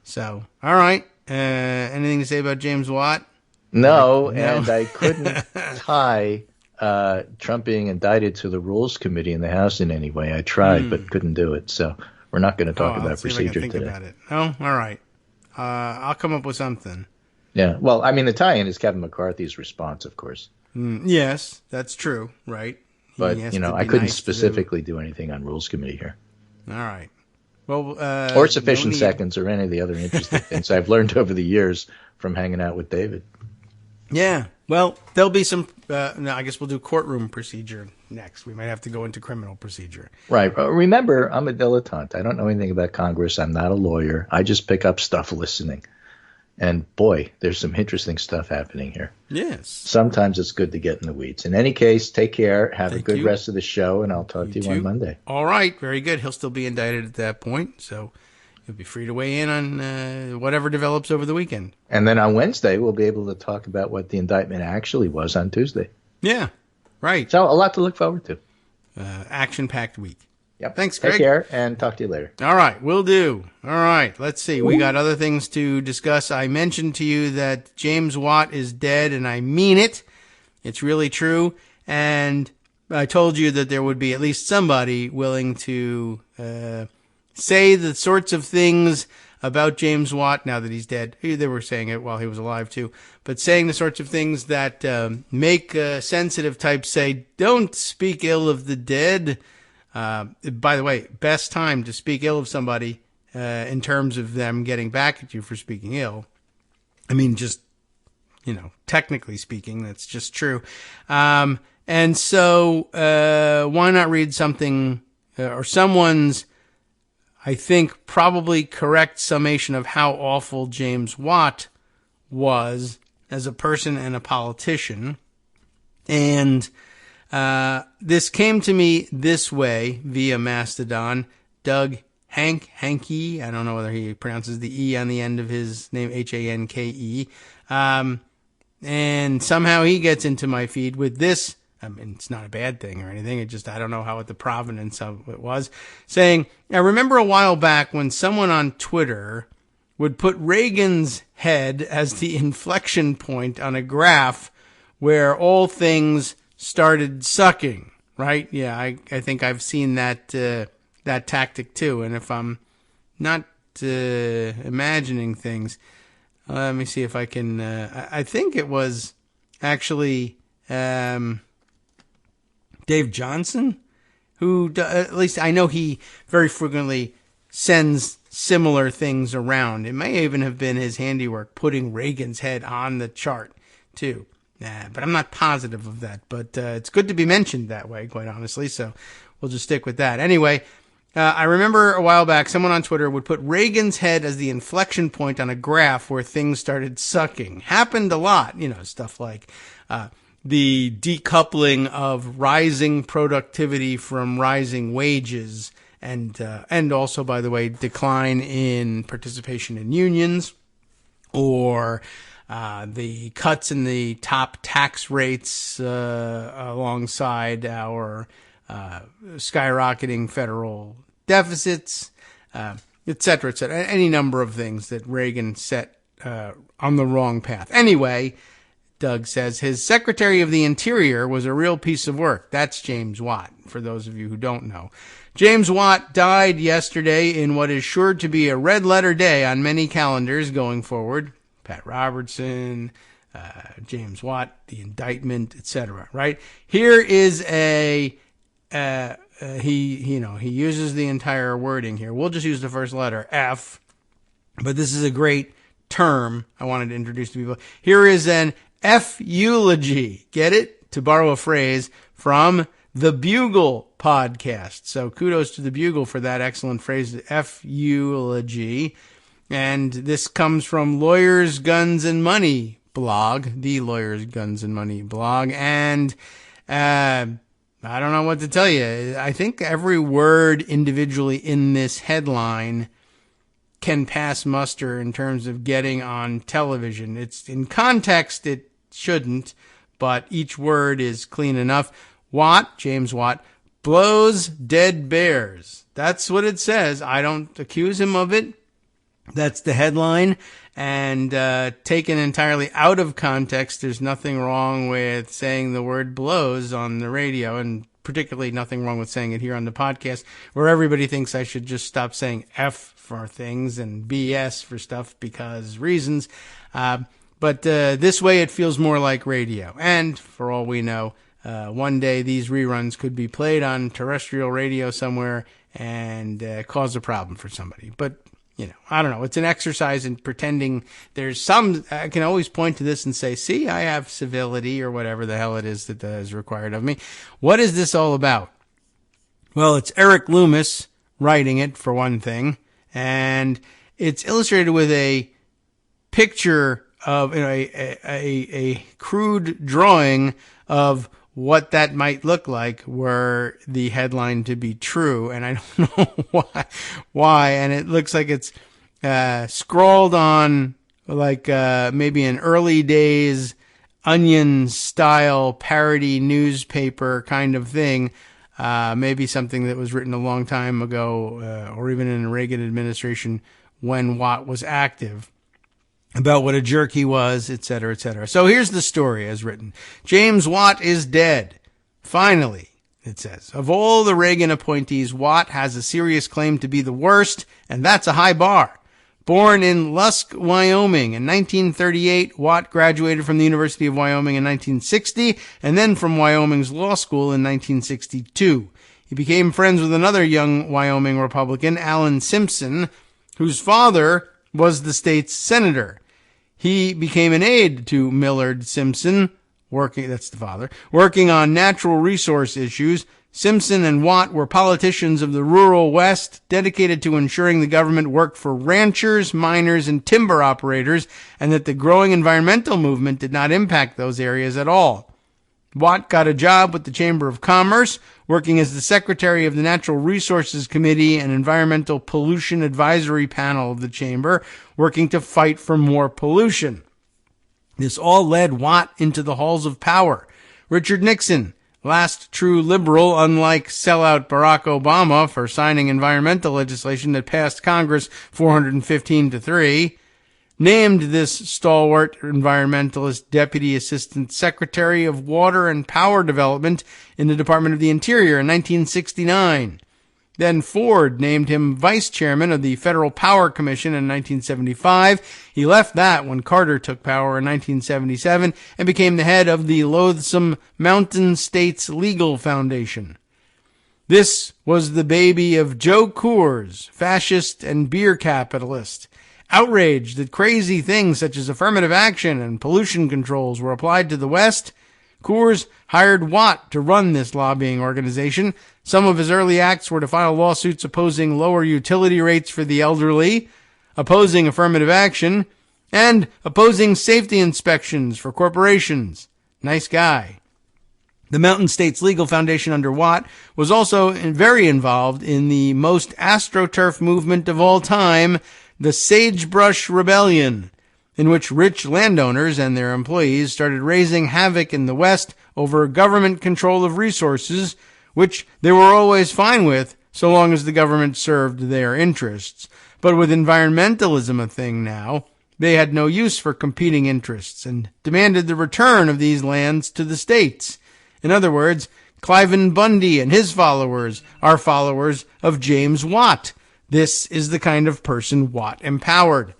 So, all right. Anything to say about James Watt? No, and I couldn't tie Trump being indicted to the Rules Committee in the House in any way. I tried, but couldn't do it. So we're not going to talk about procedure today. About it. Oh, all right. I'll come up with something. Yeah. Well, I mean, the tie-in is Kevin McCarthy's response, of course. Yes, that's true. Right. But, I couldn't specifically do anything on Rules Committee here. All right. Well, or sufficient seconds or any of the other interesting things I've learned over the years from hanging out with David. Yeah. Well, there'll be some, I guess we'll do courtroom procedure next. We might have to go into criminal procedure. Right. Remember, I'm a dilettante. I don't know anything about Congress. I'm not a lawyer. I just pick up stuff listening. And boy, there's some interesting stuff happening here. Yes. Sometimes it's good to get in the weeds. In any case, take care. Have a good rest of the show, and I'll talk to you on Monday. All right. Very good. He'll still be indicted at that point, so you'll be free to weigh in on whatever develops over the weekend. And then on Wednesday, we'll be able to talk about what the indictment actually was on Tuesday. Yeah. Right. So a lot to look forward to. Action-packed week. Yep. Thanks, Greg. Take care, and talk to you later. All right, will do. All right, let's see. We got other things to discuss. I mentioned to you that James Watt is dead, and I mean it. It's really true. And I told you that there would be at least somebody willing to say the sorts of things about James Watt now that he's dead. They were saying it while he was alive, too. But saying the sorts of things that make sensitive types say, don't speak ill of the dead. By the way, best time to speak ill of somebody in terms of them getting back at you for speaking ill. I mean, just, technically speaking, that's just true. And so why not read something or someone's, I think, probably correct summation of how awful James Watt was as a person and a politician. And This came to me this way via Mastodon. Doug Hanke, I don't know whether he pronounces the E on the end of his name, Hanke. And somehow he gets into my feed with this. I mean, it's not a bad thing or anything. It just, I don't know what the provenance of it was. Saying, I remember a while back when someone on Twitter would put Reagan's head as the inflection point on a graph where all things started sucking, right? Yeah, I think I've seen that tactic too. And if I'm not imagining things, let me see if I can. I think it was actually Dave Johnson, who, at least I know he very frequently sends similar things around. It may even have been his handiwork putting Reagan's head on the chart too. But I'm not positive of that. But it's good to be mentioned that way, quite honestly. So we'll just stick with that. Anyway. I remember a while back, someone on Twitter would put Reagan's head as the inflection point on a graph where things started sucking. Happened a lot, stuff like the decoupling of rising productivity from rising wages, and also, by the way, decline in participation in unions, or the cuts in the top tax rates alongside our skyrocketing federal deficits, et cetera, et cetera. Any number of things that Reagan set on the wrong path. Anyway, Doug says his Secretary of the Interior was a real piece of work. That's James Watt, for those of you who don't know. James Watt died yesterday in what is sure to be a red letter day on many calendars going forward. Pat Robertson, James Watt, the indictment, etc. Right? Here is a he uses the entire wording here. We'll just use the first letter, F, but this is a great term I wanted to introduce to people. Here is an F-eulogy. Get it? To borrow a phrase from the Bugle podcast. So kudos to the Bugle for that excellent phrase, F-eulogy. And this comes from Lawyers, Guns, and Money blog, the Lawyers, Guns, and Money blog. And I don't know what to tell you. I think every word individually in this headline can pass muster in terms of getting on television. It's in context, it shouldn't, but each word is clean enough. Watt, James Watt, blows dead bears. That's what it says. I don't accuse him of it. That's the headline. And taken entirely out of context, there's nothing wrong with saying the word blows on the radio, and particularly nothing wrong with saying it here on the podcast, where everybody thinks I should just stop saying F for things and BS for stuff because reasons. But this way it feels more like radio. And for all we know, one day these reruns could be played on terrestrial radio somewhere and cause a problem for somebody. But I don't know. It's an exercise in pretending there's some, I can always point to this and say, see, I have civility or whatever the hell it is that is required of me. What is this all about? Well, it's Eric Loomis writing it, for one thing, and it's illustrated with a picture of a crude drawing of what that might look like were the headline to be true. And I don't know why. And it looks like it's scrawled on like maybe an early days Onion style parody newspaper kind of thing. Maybe something that was written a long time ago, or even in the Reagan administration when Watt was active, about what a jerk he was, et cetera, et cetera. So here's the story as written. James Watt is dead. Finally, it says. Of all the Reagan appointees, Watt has a serious claim to be the worst, and that's a high bar. Born in Lusk, Wyoming in 1938, Watt graduated from the University of Wyoming in 1960, and then from Wyoming's law school in 1962. He became friends with another young Wyoming Republican, Alan Simpson, whose father was the state's senator. He became an aide to Millard Simpson, working on natural resource issues. Simpson and Watt were politicians of the rural West, dedicated to ensuring the government worked for ranchers, miners, and timber operators, and that the growing environmental movement did not impact those areas at all. Watt got a job with the Chamber of Commerce, working as the secretary of the Natural Resources Committee and Environmental Pollution Advisory Panel of the Chamber, working to fight for more pollution. This all led Watt into the halls of power. Richard Nixon, last true liberal, unlike sellout Barack Obama for signing environmental legislation that passed Congress 415-3, named this stalwart environmentalist Deputy Assistant Secretary of Water and Power Development in the Department of the Interior in 1969. Then Ford named him Vice Chairman of the Federal Power Commission in 1975. He left that when Carter took power in 1977 and became the head of the loathsome Mountain States Legal Foundation. This was the baby of Joe Coors, fascist and beer capitalist. Outraged that crazy things such as affirmative action and pollution controls were applied to the West, Coors hired Watt to run this lobbying organization. Some of his early acts were to file lawsuits opposing lower utility rates for the elderly, opposing affirmative action, and opposing safety inspections for corporations. Nice guy. The Mountain States Legal Foundation under Watt was also very involved in the most astroturf movement of all time, the Sagebrush Rebellion, in which rich landowners and their employees started raising havoc in the West over government control of resources, which they were always fine with so long as the government served their interests. But with environmentalism a thing now, they had no use for competing interests and demanded the return of these lands to the states. In other words, Cliven Bundy and his followers are followers of James Watt. This is the kind of person Watt empowered.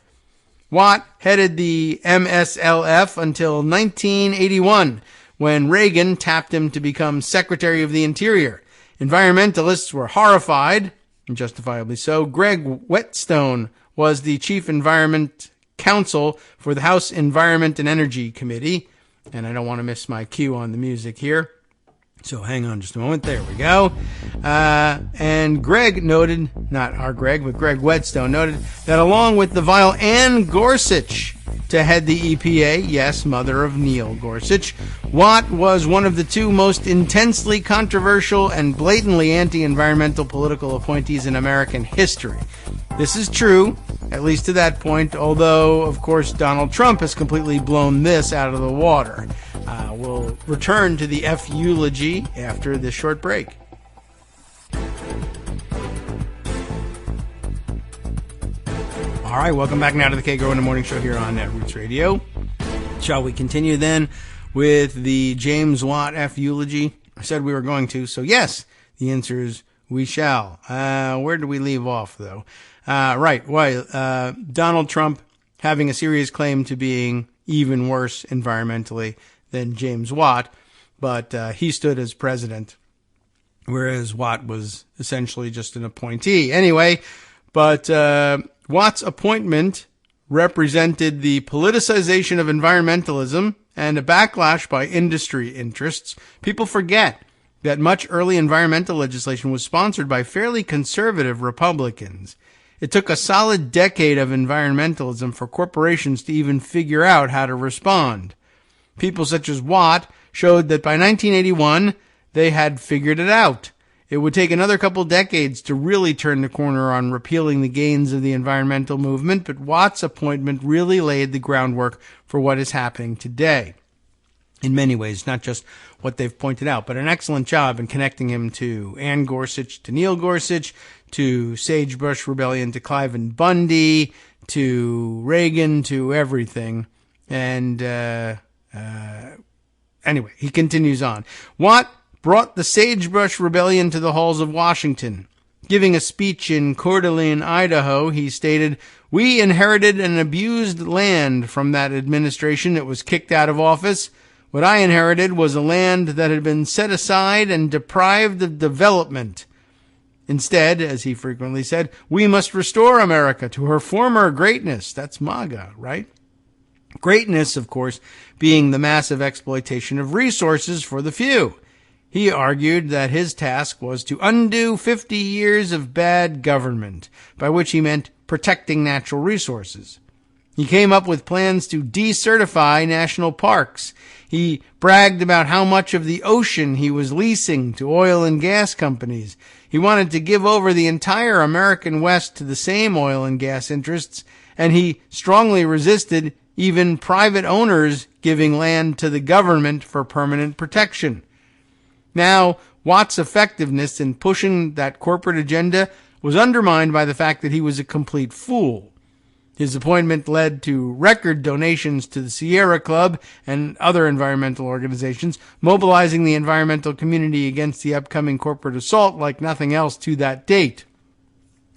Watt headed the MSLF until 1981, when Reagan tapped him to become Secretary of the Interior. Environmentalists were horrified, and justifiably so. Greg Whetstone was the Chief Environment Counsel for the House Environment and Energy Committee. And I don't want to miss my cue on the music here, so hang on just a moment. There we go. And Greg noted, not our Greg, but Greg Whetstone noted that along with the vile Ann Gorsuch to head the EPA, yes, mother of Neil Gorsuch, Watt was one of the two most intensely controversial and blatantly anti-environmental political appointees in American history. This is true, at least to that point, although, of course, Donald Trump has completely blown this out of the water. We'll return to the F-eulogy after this short break. All right, welcome back now to the Kagro in the Morning Show here on Roots Radio. Shall we continue then with the James Watt F-eulogy? I said we were going to, so yes, the answer is we shall. Where did we leave off, though? Donald Trump having a serious claim to being even worse environmentally than James Watt, but he stood as president, whereas Watt was essentially just an appointee. Anyway, but Watt's appointment represented the politicization of environmentalism and a backlash by industry interests. People forget that much early environmental legislation was sponsored by fairly conservative Republicans. It took a solid decade of environmentalism for corporations to even figure out how to respond. People such as Watt showed that by 1981, they had figured it out. It would take another couple decades to really turn the corner on repealing the gains of the environmental movement, but Watt's appointment really laid the groundwork for what is happening today. In many ways, not just what they've pointed out, but an excellent job in connecting him to Ann Gorsuch, to Neil Gorsuch, to Sagebrush Rebellion, to Cliven Bundy, to Reagan, to everything. And anyway, he continues on. Watt brought the Sagebrush Rebellion to the halls of Washington. Giving a speech in Coeur d'Alene, Idaho, he stated, "We inherited an abused land from that administration that was kicked out of office. What I inherited was a land that had been set aside and deprived of development. Instead, as he frequently said, we must restore America to her former greatness." That's MAGA, right? Greatness, of course, being the massive exploitation of resources for the few. He argued that his task was to undo 50 years of bad government, by which he meant protecting natural resources. He came up with plans to decertify national parks. He bragged about how much of the ocean he was leasing to oil and gas companies. He wanted to give over the entire American West to the same oil and gas interests, and he strongly resisted even private owners giving land to the government for permanent protection. Now, Watt's effectiveness in pushing that corporate agenda was undermined by the fact that he was a complete fool. His appointment led to record donations to the Sierra Club and other environmental organizations, mobilizing the environmental community against the upcoming corporate assault like nothing else to that date.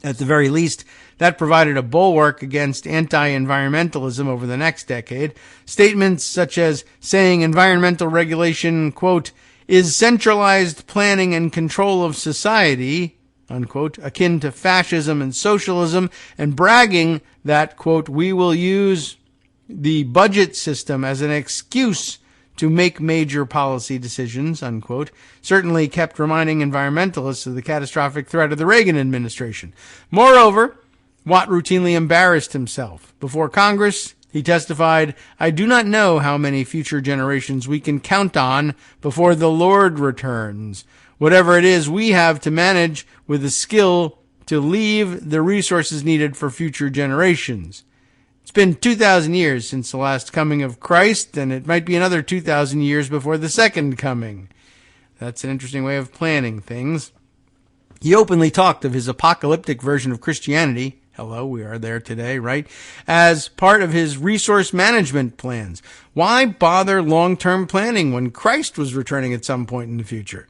At the very least, that provided a bulwark against anti-environmentalism over the next decade. Statements such as saying environmental regulation, quote, is centralized planning and control of society, unquote, akin to fascism and socialism, and bragging that, quote, we will use the budget system as an excuse to make major policy decisions, unquote, certainly kept reminding environmentalists of the catastrophic threat of the Reagan administration. Moreover, Watt routinely embarrassed himself. Before Congress, he testified, I do not know how many future generations we can count on before the Lord returns. Whatever it is we have to manage with the skill to leave the resources needed for future generations. It's been 2,000 years since the last coming of Christ, and it might be another 2,000 years before the second coming. That's an interesting way of planning things. He openly talked of his apocalyptic version of Christianity, hello, we are there today, right, as part of his resource management plans. Why bother long-term planning when Christ was returning at some point in the future?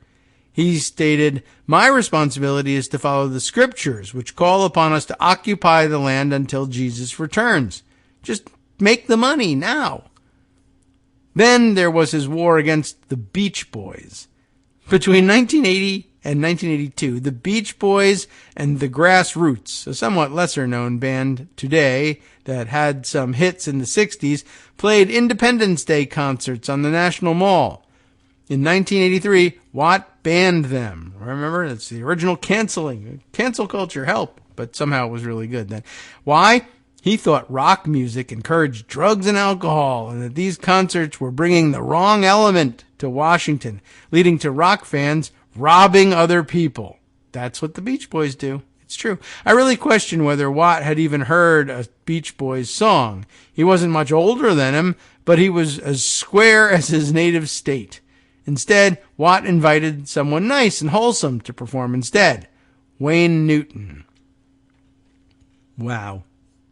He stated, my responsibility is to follow the scriptures, which call upon us to occupy the land until Jesus returns. Just make the money now. Then there was his war against the Beach Boys. Between 1980 and 1982, the Beach Boys and the Grassroots, a somewhat lesser-known band today that had some hits in the 60s, played Independence Day concerts on the National Mall. In 1983, Watt banned them. Remember, it's the original canceling. Cancel culture helped, but somehow it was really good then. Why? He thought rock music encouraged drugs and alcohol, and that these concerts were bringing the wrong element to Washington, leading to rock fans robbing other people. That's what the Beach Boys do. It's true. I really question whether Watt had even heard a Beach Boys song. He wasn't much older than him, but he was as square as his native state. Instead, Watt invited someone nice and wholesome to perform instead. Wayne Newton. Wow.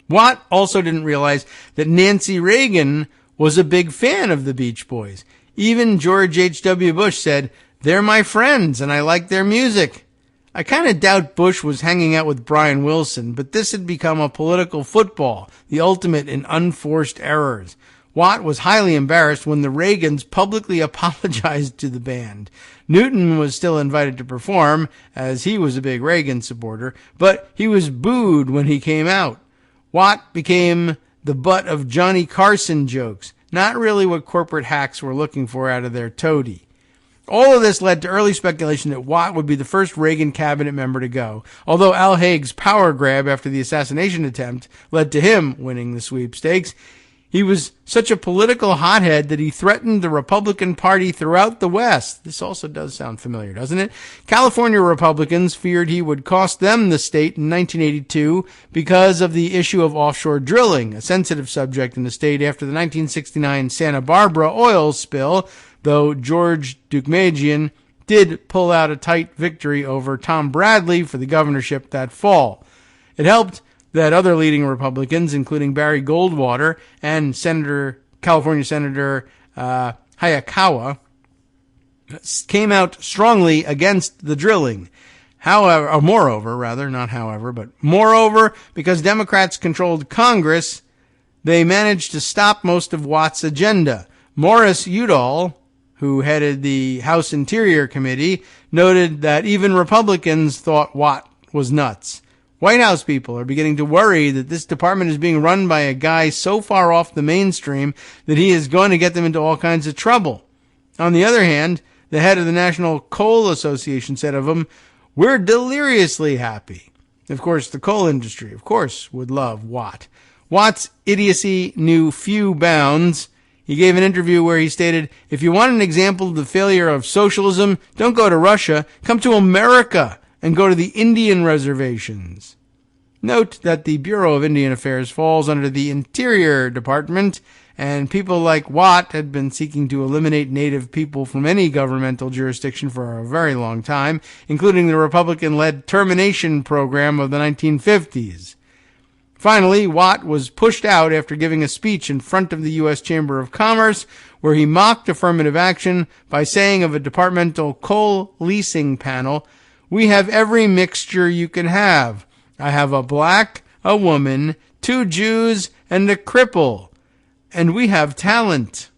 Watt also didn't realize that Nancy Reagan was a big fan of the Beach Boys. Even George H.W. Bush said, they're my friends and I like their music. I kind of doubt Bush was hanging out with Brian Wilson, but this had become a political football, the ultimate in unforced errors. Watt was highly embarrassed when the Reagans publicly apologized to the band. Newton was still invited to perform, as he was a big Reagan supporter, but he was booed when he came out. Watt became the butt of Johnny Carson jokes, not really what corporate hacks were looking for out of their toady. All of this led to early speculation that Watt would be the first Reagan cabinet member to go, although Al Haig's power grab after the assassination attempt led to him winning the sweepstakes. He was such a political hothead that he threatened the Republican Party throughout the West. This also does sound familiar, doesn't it? California Republicans feared he would cost them the state in 1982 because of the issue of offshore drilling, a sensitive subject in the state after the 1969 Santa Barbara oil spill, though George Deukmejian did pull out a tight victory over Tom Bradley for the governorship that fall. It helped that other leading Republicans, including Barry Goldwater and California Senator Hayakawa, came out strongly against the drilling. Moreover, because Democrats controlled Congress, they managed to stop most of Watt's agenda. Morris Udall, who headed the House Interior Committee, noted that even Republicans thought Watt was nuts. White House people are beginning to worry that this department is being run by a guy so far off the mainstream that he is going to get them into all kinds of trouble. On the other hand, the head of the National Coal Association said of him, we're deliriously happy. Of course, the coal industry, would love Watt. Watt's idiocy knew few bounds. He gave an interview where he stated, "If you want an example of the failure of socialism, don't go to Russia, come to America and go to the Indian reservations." Note that the Bureau of Indian Affairs falls under the Interior Department, and people like Watt had been seeking to eliminate native people from any governmental jurisdiction for a very long time, including the Republican-led termination program of the 1950s. Finally, Watt was pushed out after giving a speech in front of the U.S. Chamber of Commerce, where he mocked affirmative action by saying of a departmental coal leasing panel, "We have every mixture you can have. I have a black, a woman, 2 Jews, and a cripple. And we have talent."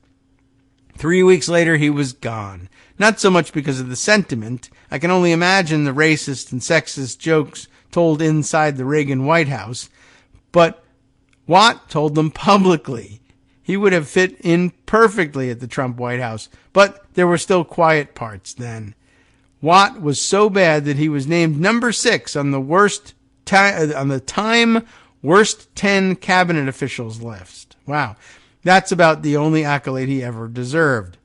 3 weeks later, he was gone. Not so much because of the sentiment. I can only imagine the racist and sexist jokes told inside the Reagan White House. But Watt told them publicly. He would have fit in perfectly at the Trump White House. But there were still quiet parts then. Watt was so bad that he was named number 6 on the Time Worst 10 Cabinet Officials list. Wow. That's about the only accolade he ever deserved.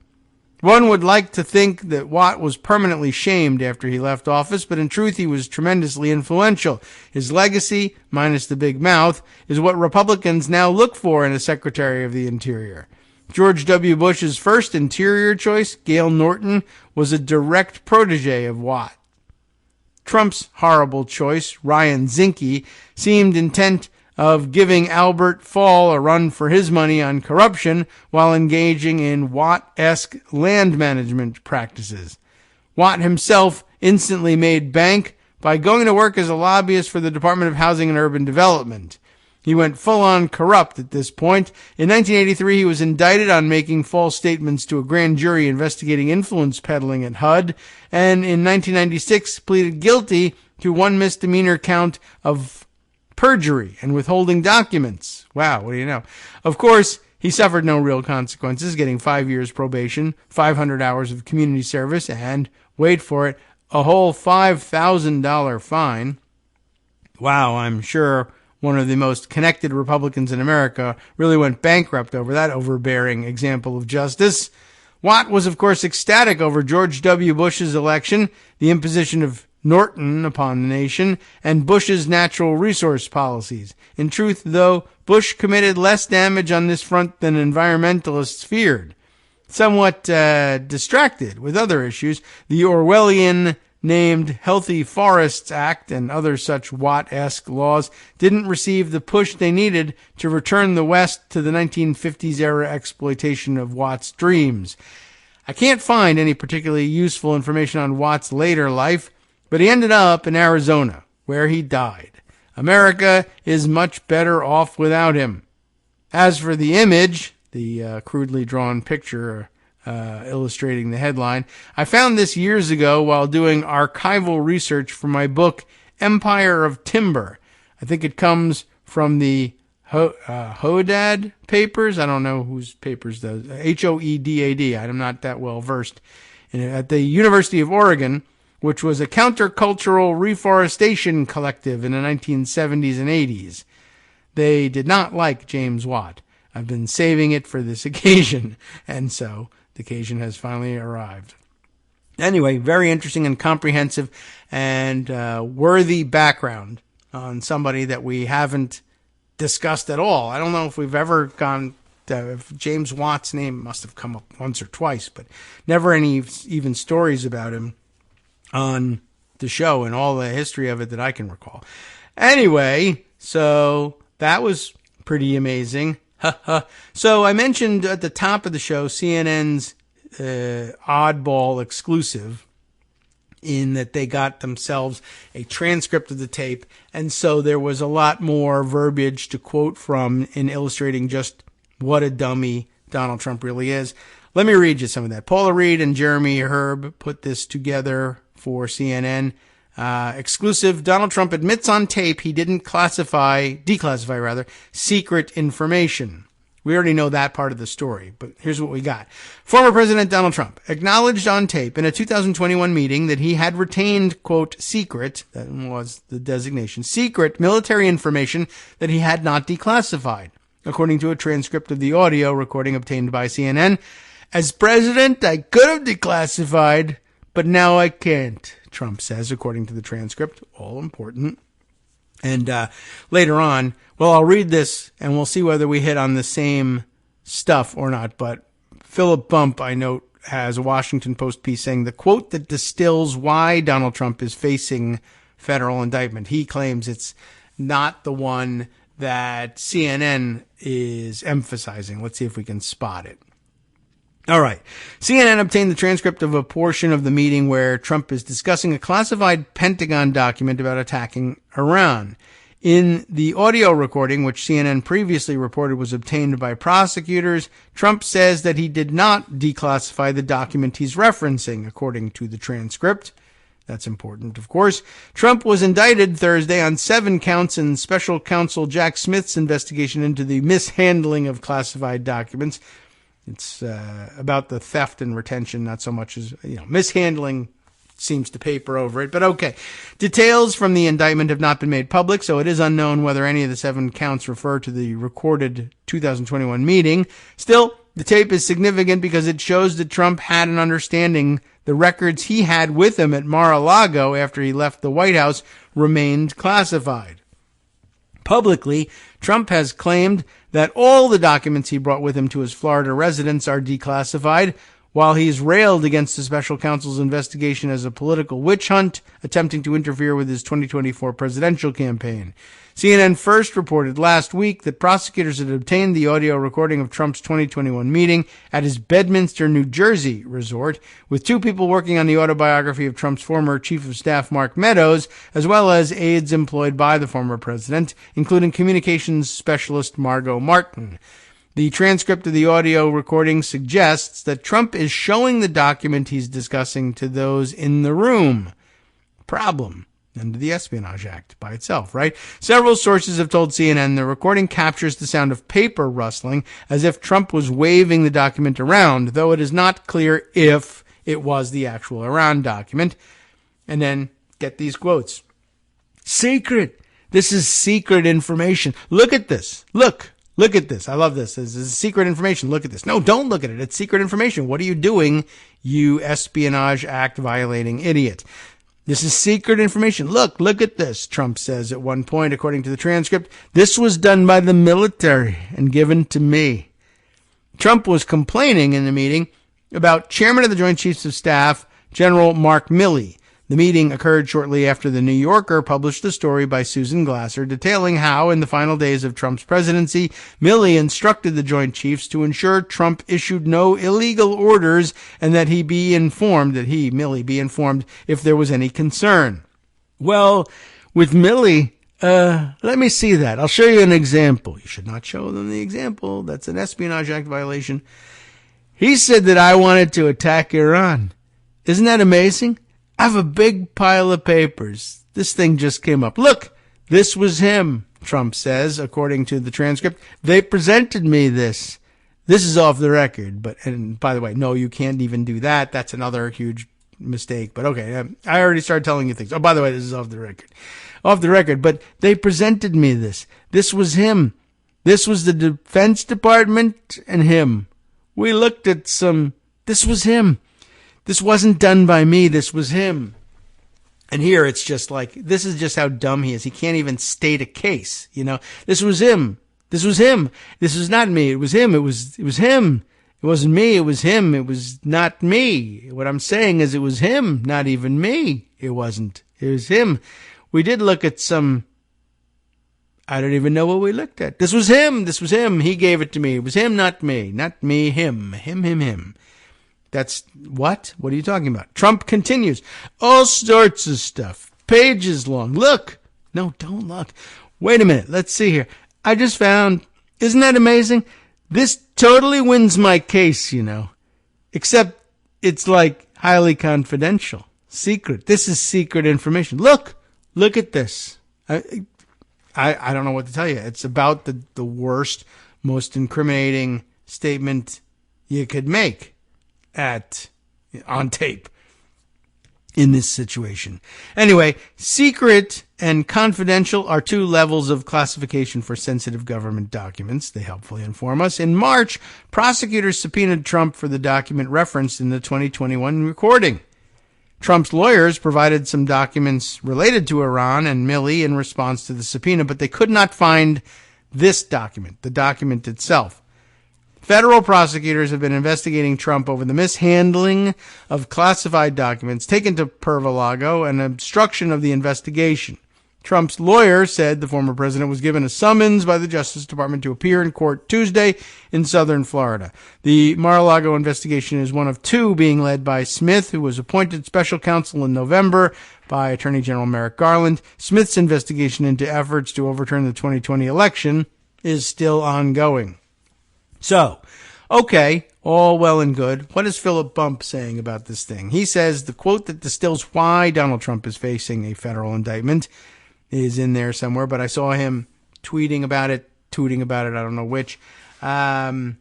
One would like to think that Watt was permanently shamed after he left office, but in truth he was tremendously influential. His legacy, minus the big mouth, is what Republicans now look for in a Secretary of the Interior. George W. Bush's first Interior choice, Gail Norton, was a direct protege of Watt. Trump's horrible choice, Ryan Zinke, seemed intent of giving Albert Fall a run for his money on corruption while engaging in Watt-esque land management practices. Watt himself instantly made bank by going to work as a lobbyist for the Department of Housing and Urban Development. He went full-on corrupt at this point. In 1983, he was indicted on making false statements to a grand jury investigating influence peddling at HUD, and in 1996 pleaded guilty to one misdemeanor count of perjury and withholding documents. Wow, what do you know? Of course, he suffered no real consequences, getting 5 years probation, 500 hours of community service, and, wait for it, a whole $5,000 fine. Wow, I'm sure one of the most connected Republicans in America really went bankrupt over that overbearing example of justice. Watt was, of course, ecstatic over George W. Bush's election, the imposition of Norton upon the nation, and Bush's natural resource policies. In truth, though, Bush committed less damage on this front than environmentalists feared. Somewhat distracted with other issues, the Orwellian named Healthy Forests Act and other such Watt-esque laws didn't receive the push they needed to return the West to the 1950s-era exploitation of Watt's dreams. I can't find any particularly useful information on Watt's later life, but he ended up in Arizona, where he died. America is much better off without him. As for the image, the crudely drawn picture illustrating the headline, I found this years ago while doing archival research for my book, Empire of Timber. I think it comes from the Hodad papers. I don't know whose papers those. Hoedad. I'm not that well versed in it. At the University of Oregon, which was a countercultural reforestation collective in the 1970s and 80s. They did not like James Watt. I've been saving it for this occasion, and so the occasion has finally arrived. Anyway, very interesting and comprehensive and worthy background on somebody that we haven't discussed at all. I don't know if we've ever gone if James Watt's name must have come up once or twice, but never any even stories about him on the show and all the history of it that I can recall. Anyway, so that was pretty amazing. So I mentioned at the top of the show CNN's oddball exclusive, in that they got themselves a transcript of the tape, and so there was a lot more verbiage to quote from in illustrating just what a dummy Donald Trump really is. Let me read you some of that. Paula Reed and Jeremy Herb put this together for CNN. Exclusive, Donald Trump admits on tape he didn't declassify secret information. We already know that part of the story, but here's what we got. Former President Donald Trump acknowledged on tape in a 2021 meeting that he had retained, quote, secret, that was the designation, secret military information that he had not declassified. According to a transcript of the audio recording obtained by CNN, as president, I could have declassified, but now I can't, Trump says, according to the transcript. All important. And later on, well, I'll read this and we'll see whether we hit on the same stuff or not. But Philip Bump, I note, has a Washington Post piece saying the quote that distills why Donald Trump is facing federal indictment. He claims it's not the one that CNN is emphasizing. Let's see if we can spot it. All right. CNN obtained the transcript of a portion of the meeting where Trump is discussing a classified Pentagon document about attacking Iran. In the audio recording, which CNN previously reported was obtained by prosecutors, Trump says that he did not declassify the document he's referencing, according to the transcript. That's important, of course. Trump was indicted Thursday on 7 counts in special counsel Jack Smith's investigation into the mishandling of classified documents. It's about the theft and retention, not so much as, mishandling seems to paper over it, but okay. Details from the indictment have not been made public, so it is unknown whether any of the 7 counts refer to the recorded 2021 meeting. Still, the tape is significant because it shows that Trump had an understanding the records he had with him at Mar-a-Lago after he left the White House remained classified. Publicly, Trump has claimed that all the documents he brought with him to his Florida residence are declassified, while he's railed against the special counsel's investigation as a political witch hunt, attempting to interfere with his 2024 presidential campaign. CNN first reported last week that prosecutors had obtained the audio recording of Trump's 2021 meeting at his Bedminster, New Jersey resort, with 2 people working on the autobiography of Trump's former chief of staff, Mark Meadows, as well as aides employed by the former president, including communications specialist Margot Martin. The transcript of the audio recording suggests that Trump is showing the document he's discussing to those in the room. Problem. Under the Espionage Act by itself, right? Several sources have told CNN the recording captures the sound of paper rustling as if Trump was waving the document around, though it is not clear if it was the actual Iran document. And then get these quotes. Secret. This is secret information. Look at this. Look at this. I love this. This is secret information. Look at this. No, don't look at it. It's secret information. What are you doing, you Espionage Act violating idiot? This is secret information. Look at this, Trump says at one point, according to the transcript. This was done by the military and given to me. Trump was complaining in the meeting about Chairman of the Joint Chiefs of Staff, General Mark Milley. The meeting occurred shortly after the New Yorker published a story by Susan Glasser detailing how, in the final days of Trump's presidency, Milley instructed the Joint Chiefs to ensure Trump issued no illegal orders and that Milley be informed if there was any concern. Well, with Milley, let me see that. I'll show you an example. You should not show them the example. That's an Espionage Act violation. He said that I wanted to attack Iran. Isn't that amazing? I have a big pile of papers. This thing just came up. Look, this was him, Trump says, according to the transcript. They presented me this. This is off the record. And by the way, no, you can't even do that. That's another huge mistake. But okay, I already started telling you things. Oh, by the way, this is off the record. Off the record. But they presented me this. This was him. This was the Defense Department and him. We looked at some. This was him. This wasn't done by me. This was him. And here it's just like, this is just how dumb he is. He can't even state a case. This was him. This was him. This was not me. It was him. It was him. It wasn't me. It was him. It was not me. What I'm saying is it was him, not even me. It wasn't. It was him. We did look at some, I don't even know what we looked at. This was him. This was him. He gave it to me. It was him, not me. Not me, him. Him. That's what? What are you talking about? Trump continues. All sorts of stuff. Pages long. Look. No, don't look. Wait a minute. Let's see here. I just found, isn't that amazing? This totally wins my case, Except it's like highly confidential. Secret. This is secret information. Look at this. I don't know what to tell you. It's about the worst, most incriminating statement you could make on tape in this situation. Anyway, secret and confidential are two levels of classification for sensitive government documents. They helpfully inform us. In March, prosecutors subpoenaed Trump for the document referenced in the 2021 recording. Trump's lawyers provided some documents related to Iran and Milley in response to the subpoena, but they could not find this document, the document itself. Federal prosecutors have been investigating Trump over the mishandling of classified documents taken to Mar-a-Lago and obstruction of the investigation. Trump's lawyer said the former president was given a summons by the Justice Department to appear in court Tuesday in southern Florida. The Mar-a-Lago investigation is one of two being led by Smith, who was appointed special counsel in November by Attorney General Merrick Garland. Smith's investigation into efforts to overturn the 2020 election is still ongoing. So, okay, all well and good. What is Philip Bump saying about this thing? He says the quote that distills why Donald Trump is facing a federal indictment is in there somewhere, but I saw him tooting about it, I don't know which, and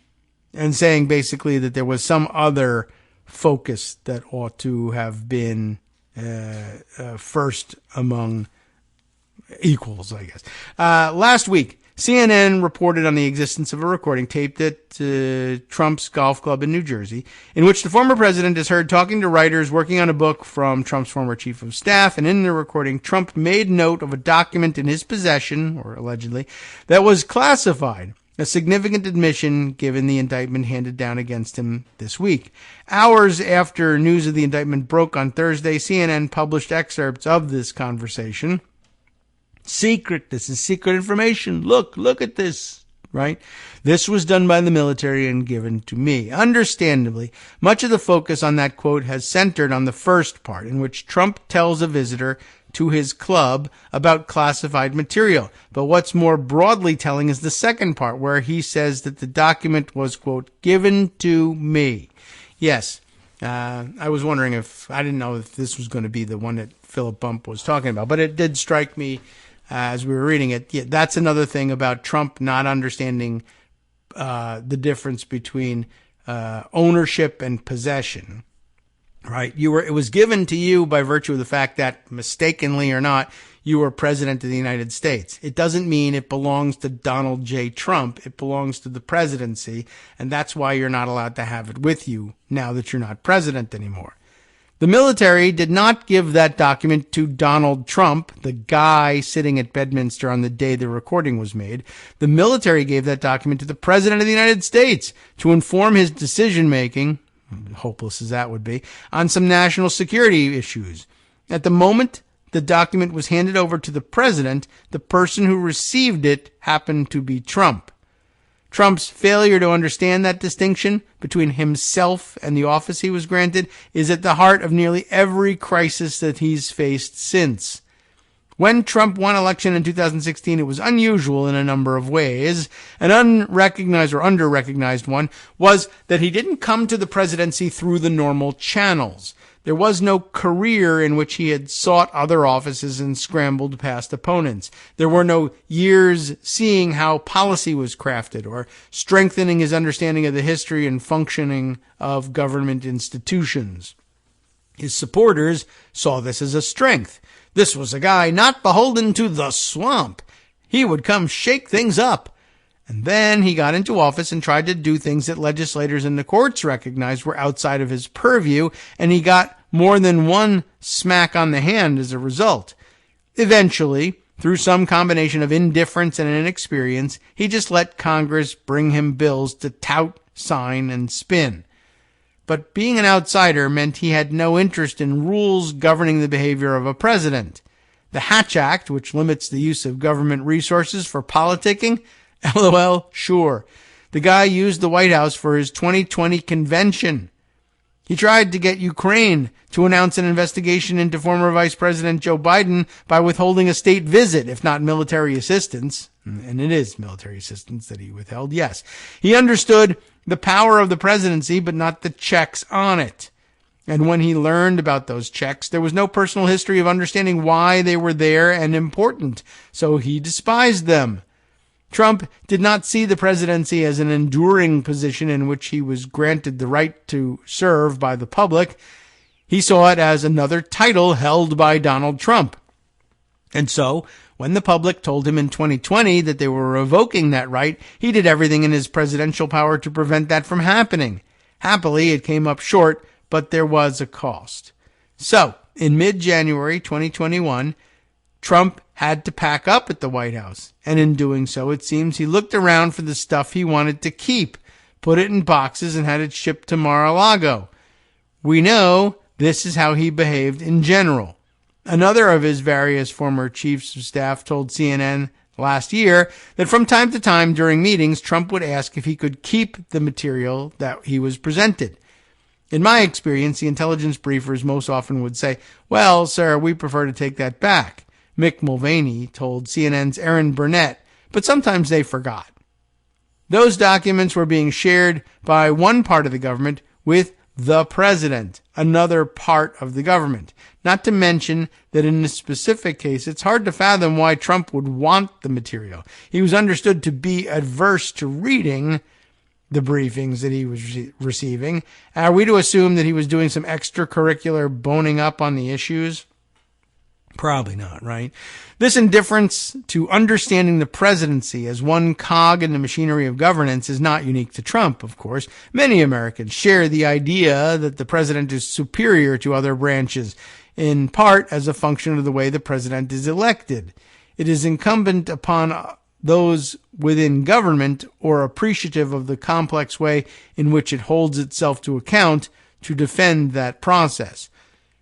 saying basically that there was some other focus that ought to have been first among equals, I guess. Last week, CNN reported on the existence of a recording taped at Trump's golf club in New Jersey, in which the former president is heard talking to writers working on a book from Trump's former chief of staff. And in the recording, Trump made note of a document in his possession, or allegedly, that was classified, a significant admission given the indictment handed down against him this week. Hours after news of the indictment broke on Thursday, CNN published excerpts of this conversation. Secret. This is secret information. Look at this, right? This was done by the military and given to me. Understandably, much of the focus on that quote has centered on the first part, in which Trump tells a visitor to his club about classified material. But what's more broadly telling is the second part, where he says that the document was, quote, given to me. Yes. I was wondering I didn't know if this was going to be the one that Philip Bump was talking about, but it did strike me as we were reading it. Yeah, that's another thing about Trump not understanding the difference between ownership and possession. Right? It was given to you by virtue of the fact that, mistakenly or not, you were president of the United States. It doesn't mean it belongs to Donald J. Trump. It belongs to the presidency, and that's why you're not allowed to have it with you now that you're not president anymore. The military did not give that document to Donald Trump, the guy sitting at Bedminster on the day the recording was made. The military gave that document to the President of the United States to inform his decision-making, hopeless as that would be, on some national security issues. At the moment the document was handed over to the President, the person who received it happened to be Trump. Trump's failure to understand that distinction between himself and the office he was granted is at the heart of nearly every crisis that he's faced since. When Trump won election in 2016, it was unusual in a number of ways. An unrecognized or under-recognized one was that he didn't come to the presidency through the normal channels. There was no career in which he had sought other offices and scrambled past opponents. There were no years seeing how policy was crafted or strengthening his understanding of the history and functioning of government institutions. His supporters saw this as a strength. This was a guy not beholden to the swamp. He would come shake things up. And then he got into office and tried to do things that legislators and the courts recognized were outside of his purview, and he got more than one smack on the hand as a result. Eventually, through some combination of indifference and inexperience, he just let Congress bring him bills to tout, sign, and spin. But being an outsider meant he had no interest in rules governing the behavior of a president. The Hatch Act, which limits the use of government resources for politicking, LOL, sure. The guy used the White House for his 2020 convention. He tried to get Ukraine to announce an investigation into former Vice President Joe Biden by withholding a state visit, if not military assistance. And it is military assistance that he withheld, yes. He understood the power of the presidency, but not the checks on it. And when he learned about those checks, there was no personal history of understanding why they were there and important, so he despised them. Trump did not see the presidency as an enduring position in which he was granted the right to serve by the public. He saw it as another title held by Donald Trump. And so, when the public told him in 2020 that they were revoking that right, he did everything in his presidential power to prevent that from happening. Happily, it came up short, but there was a cost. So, in mid-January 2021, Trump had to pack up at the White House. And in doing so, it seems he looked around for the stuff he wanted to keep, put it in boxes, and had it shipped to Mar-a-Lago. We know this is how he behaved in general. Another of his various former chiefs of staff told CNN last year that from time to time during meetings, Trump would ask if he could keep the material that he was presented. In my experience, the intelligence briefers most often would say, "Well, sir, we prefer to take that back." Mick Mulvaney told CNN's Aaron Burnett, but sometimes they forgot. Those documents were being shared by one part of the government with the president, another part of the government. Not to mention that in this specific case, it's hard to fathom why Trump would want the material. He was understood to be adverse to reading the briefings that he was receiving. Are we to assume that he was doing some extracurricular boning up on the issues? Probably not, right? This indifference to understanding the presidency as one cog in the machinery of governance is not unique to Trump, of course. Many Americans share the idea that the president is superior to other branches, in part as a function of the way the president is elected. It is incumbent upon those within government or appreciative of the complex way in which it holds itself to account to defend that process.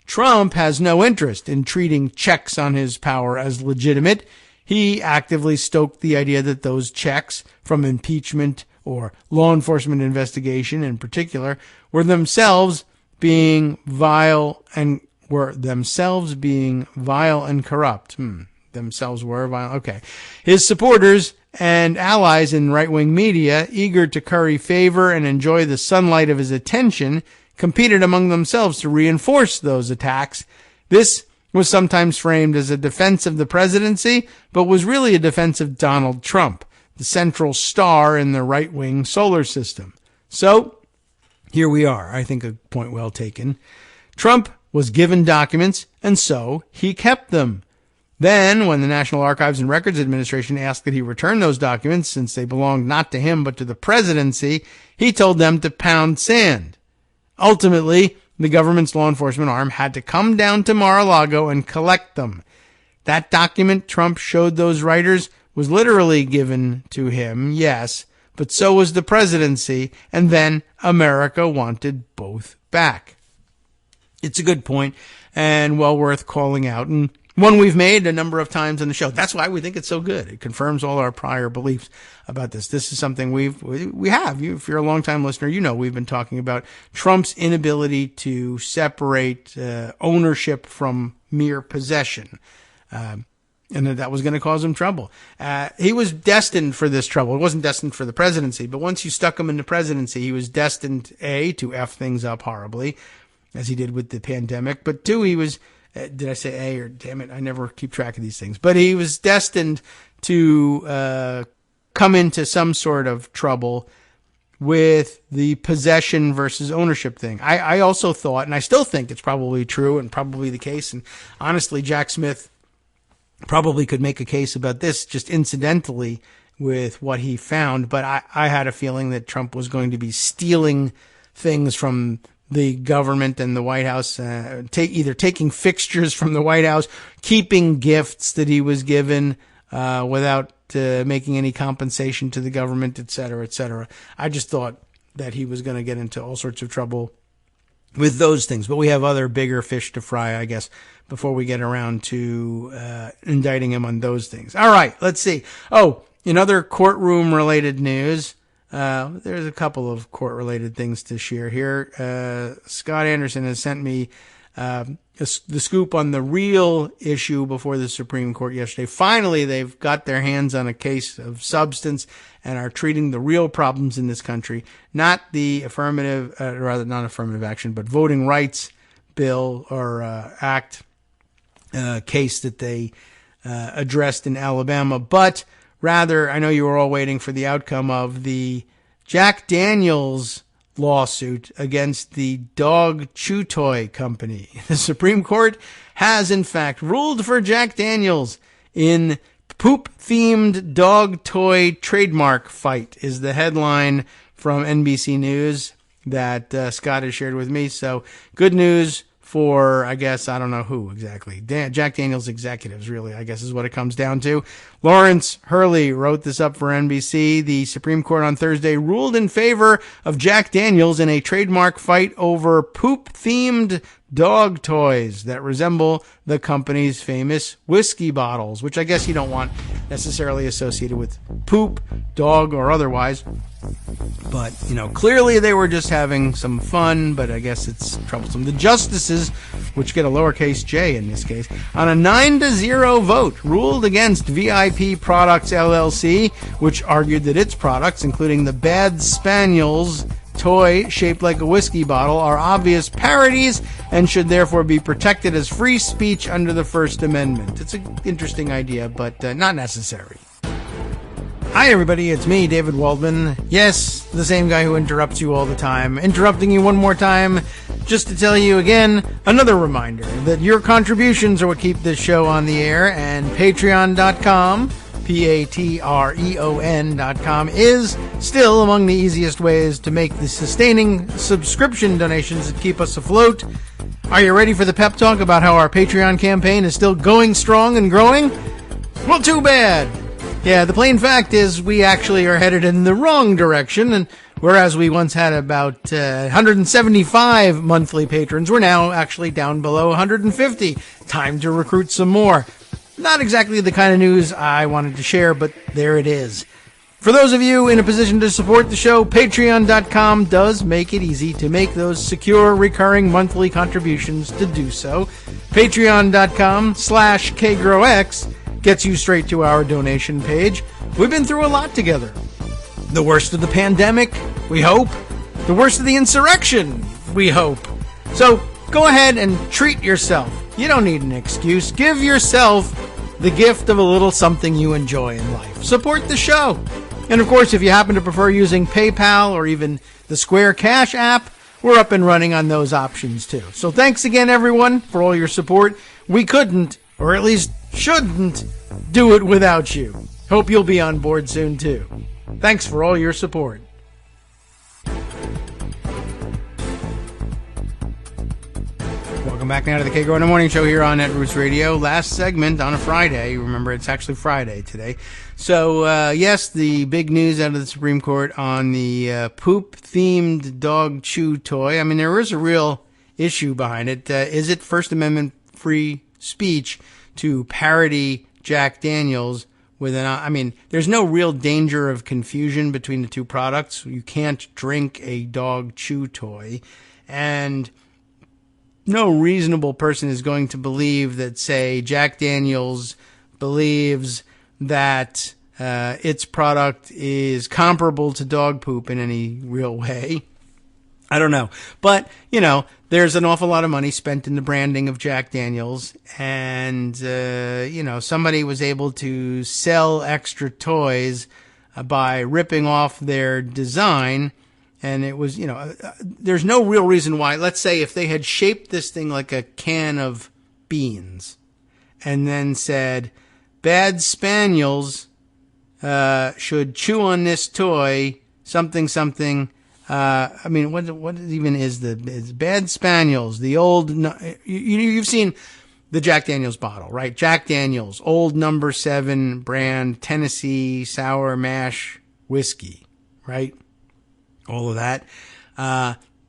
Trump has no interest in treating checks on his power as legitimate. He actively stoked the idea that those checks from impeachment or law enforcement investigation in particular were themselves being vile and corrupt. Themselves were vile. Okay. His supporters and allies in right-wing media, eager to curry favor and enjoy the sunlight of his attention, competed among themselves to reinforce those attacks. This was sometimes framed as a defense of the presidency, but was really a defense of Donald Trump, the central star in the right-wing solar system. So, here we are. I think a point well taken. Trump was given documents, and so he kept them. Then, when the National Archives and Records Administration asked that he return those documents, since they belonged not to him but to the presidency, he told them to pound sand. Ultimately, the government's law enforcement arm had to come down to Mar-a-Lago and collect them. That document Trump showed those writers was literally given to him, yes, but so was the presidency, and then America wanted both back. It's a good point and well worth calling out, and one we've made a number of times on the show. That's why we think it's so good. It confirms all our prior beliefs about this. This is something we have. If you're a longtime listener, you know we've been talking about Trump's inability to separate ownership from mere possession. And that was going to cause him trouble. He was destined for this trouble. It wasn't destined for the presidency, but once you stuck him in the presidency, he was destined, A, to F things up horribly, as he did with the pandemic, but two, he was... did I say A or damn it? I never keep track of these things. But he was destined to come into some sort of trouble with the possession versus ownership thing. I also thought, and I still think it's probably true and probably the case, and honestly, Jack Smith probably could make a case about this just incidentally with what he found, but I had a feeling that Trump was going to be stealing things from the government and the White House, either taking fixtures from the White House, keeping gifts that he was given without making any compensation to the government, et cetera, et cetera. I just thought that he was going to get into all sorts of trouble with those things. But we have other bigger fish to fry, I guess, before we get around to indicting him on those things. All right, let's see. Oh, in other courtroom-related news, there's a couple of court-related things to share here. Scott Anderson has sent me the scoop on the real issue before the Supreme Court yesterday. Finally, they've got their hands on a case of substance and are treating the real problems in this country, not the not affirmative action, but voting rights bill or act case that they addressed in Alabama, but rather, I know you were all waiting for the outcome of the Jack Daniels lawsuit against the dog chew toy company. The Supreme Court has, in fact, ruled for Jack Daniels in poop-themed dog toy trademark fight, is the headline from NBC News that Scott has shared with me. So good news for, I guess, I don't know who exactly. Jack Daniels executives, really, I guess is what it comes down to. Lawrence Hurley wrote this up for NBC. The Supreme Court on Thursday ruled in favor of Jack Daniels in a trademark fight over poop-themed dog toys that resemble the company's famous whiskey bottles, which I guess you don't want necessarily associated with poop, dog, or otherwise. But, clearly they were just having some fun, but I guess it's troublesome. The justices, which get a lowercase j in this case, on a 9-0 vote, ruled against VIP Products LLC, which argued that its products, including the Bad Spaniels toy shaped like a whiskey bottle, are obvious parodies and should therefore be protected as free speech under the First Amendment. It's an interesting idea, but not necessary. Hi everybody, it's me, David Waldman. Yes, the same guy who interrupts you all the time. Interrupting you one more time just to tell you again, another reminder that your contributions are what keep this show on the air, and patreon.com, patreon.com, is still among the easiest ways to make the sustaining subscription donations that keep us afloat. Are you ready for the pep talk about how our Patreon campaign is still going strong and growing? Well, too bad. Yeah, the plain fact is we actually are headed in the wrong direction, and whereas we once had about 175 monthly patrons, we're now actually down below 150. Time to recruit some more. Not exactly the kind of news I wanted to share, but there it is. For those of you in a position to support the show, patreon.com does make it easy to make those secure, recurring monthly contributions to do so. Patreon.com/KagroX gets you straight to our donation page. We've been through a lot together. The worst of the pandemic, we hope. The worst of the insurrection, we hope. So go ahead and treat yourself. You don't need an excuse. Give yourself the gift of a little something you enjoy in life. Support the show. And of course, if you happen to prefer using PayPal or even the Square Cash app, we're up and running on those options too. So thanks again, everyone, for all your support. We couldn't, or at least shouldn't, do it without you. Hope you'll be on board soon too. Thanks for all your support. Welcome back now to the Kagro in the Morning Show here on Net Roots Radio. Last segment on a Friday. Remember, it's actually Friday today. So, yes, the big news out of the Supreme Court on the poop-themed dog chew toy. I mean, there is a real issue behind it. Is it First Amendment free speech to parody Jack Daniels with there's no real danger of confusion between the two products. You can't drink a dog chew toy, and no reasonable person is going to believe that, say, Jack Daniels believes that its product is comparable to dog poop in any real way. I don't know. But, there's an awful lot of money spent in the branding of Jack Daniels, and, somebody was able to sell extra toys by ripping off their design, and it was, there's no real reason why. Let's say if they had shaped this thing like a can of beans and then said, Bad Spaniels should chew on this toy, something, what even is it's Bad Spaniels, the old, you've seen the Jack Daniels bottle, right? Jack Daniels, old number 7 brand, Tennessee sour mash whiskey, right? All of that.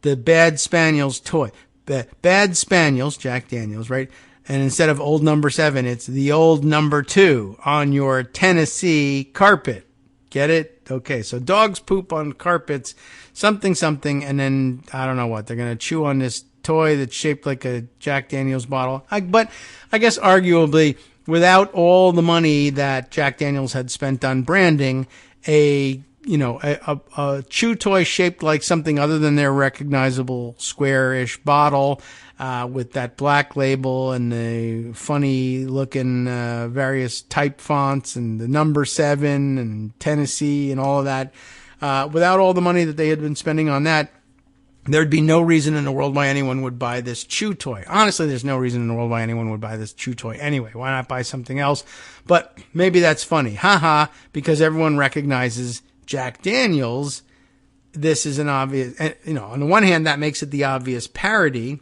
The Bad Spaniels toy. Bad Spaniels, Jack Daniels, right? And instead of old number 7, it's the old number 2 on your Tennessee carpet. Get it? Okay, so dogs poop on carpets, something, and then, I don't know what, they're going to chew on this toy that's shaped like a Jack Daniels bottle. But I guess arguably, without all the money that Jack Daniels had spent on branding, a a chew toy shaped like something other than their recognizable square-ish bottle, with that black label and the funny looking, various type fonts and the number 7 and Tennessee and all of that. Without all the money that they had been spending on that, there'd be no reason in the world why anyone would buy this chew toy. Honestly, there's no reason in the world why anyone would buy this chew toy anyway. Why not buy something else? But maybe that's funny. Because everyone recognizes Jack Daniels. This is an obvious, on the one hand, that makes it the obvious parody.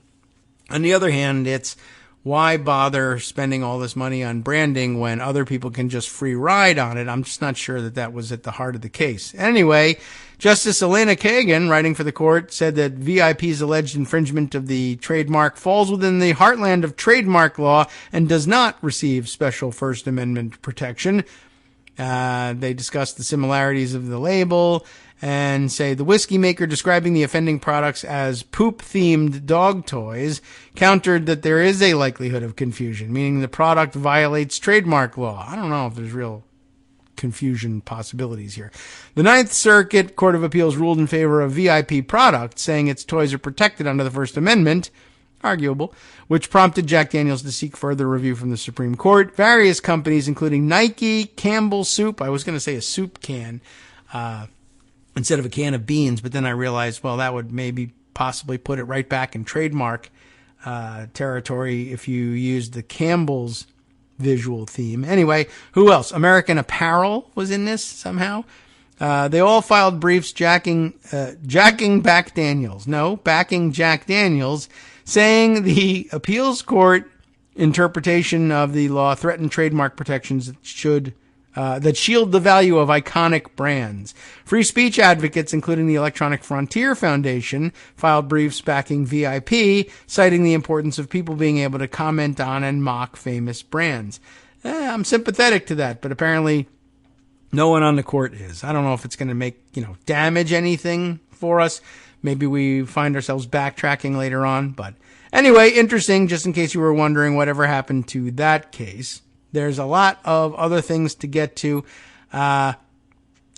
On the other hand, it's why bother spending all this money on branding when other people can just free ride on it? I'm just not sure that was at the heart of the case. Anyway, Justice Elena Kagan, writing for the court, said that VIP's alleged infringement of the trademark falls within the heartland of trademark law and does not receive special First Amendment protection. They discussed the similarities of the label and say the whiskey maker describing the offending products as poop-themed dog toys countered that there is a likelihood of confusion, meaning the product violates trademark law. I don't know if there's real confusion possibilities here. The Ninth Circuit Court of Appeals ruled in favor of VIP products, saying its toys are protected under the First Amendment, arguable, which prompted Jack Daniels to seek further review from the Supreme Court. Various companies, including Nike, Campbell Soup, I was going to say a soup can, instead of a can of beans, but then I realized, well, that would maybe possibly put it right back in trademark territory if you used the Campbell's visual theme. Anyway, who else? American Apparel was in this somehow. They all filed briefs backing Jack Daniels, saying the appeals court interpretation of the law threatened trademark protections that shield the value of iconic brands. Free speech advocates, including the Electronic Frontier Foundation, filed briefs backing VIP, citing the importance of people being able to comment on and mock famous brands. I'm sympathetic to that, but apparently no one on the court is. I don't know if it's going to make, damage anything for us. Maybe we find ourselves backtracking later on. But anyway, interesting, just in case you were wondering whatever happened to that case. There's a lot of other things to get to. Let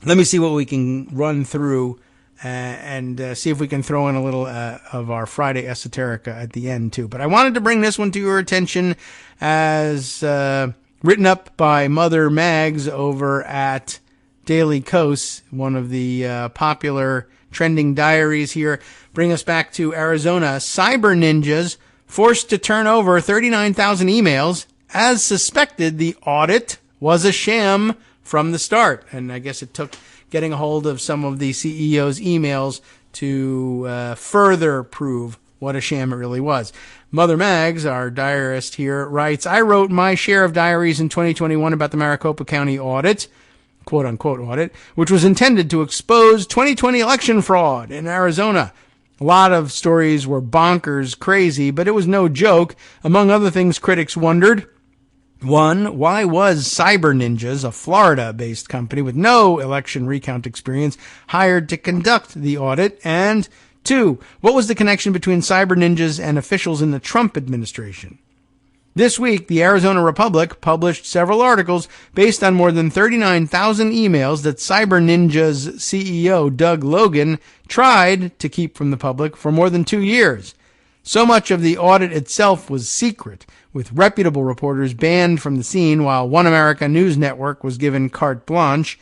me see what we can run through and see if we can throw in a little of our Friday Esoterica at the end, too. But I wanted to bring this one to your attention as written up by Mother Mags over at Daily Kos, one of the popular trending diaries here. Bring us back to Arizona. Cyber ninjas forced to turn over 39,000 emails. As suspected, the audit was a sham from the start. And I guess it took getting a hold of some of the CEO's emails to further prove what a sham it really was. Mother Mags, our diarist here, writes, I wrote my share of diaries in 2021 about the Maricopa County audit, quote-unquote audit, which was intended to expose 2020 election fraud in Arizona. A lot of stories were bonkers crazy, but it was no joke. Among other things, critics wondered, 1, why was Cyber Ninjas, a Florida-based company with no election recount experience, hired to conduct the audit? And 2, what was the connection between Cyber Ninjas and officials in the Trump administration? This week, the Arizona Republic published several articles based on more than 39,000 emails that Cyber Ninja's CEO, Doug Logan, tried to keep from the public for more than 2 years. So much of the audit itself was secret, with reputable reporters banned from the scene while One America News Network was given carte blanche.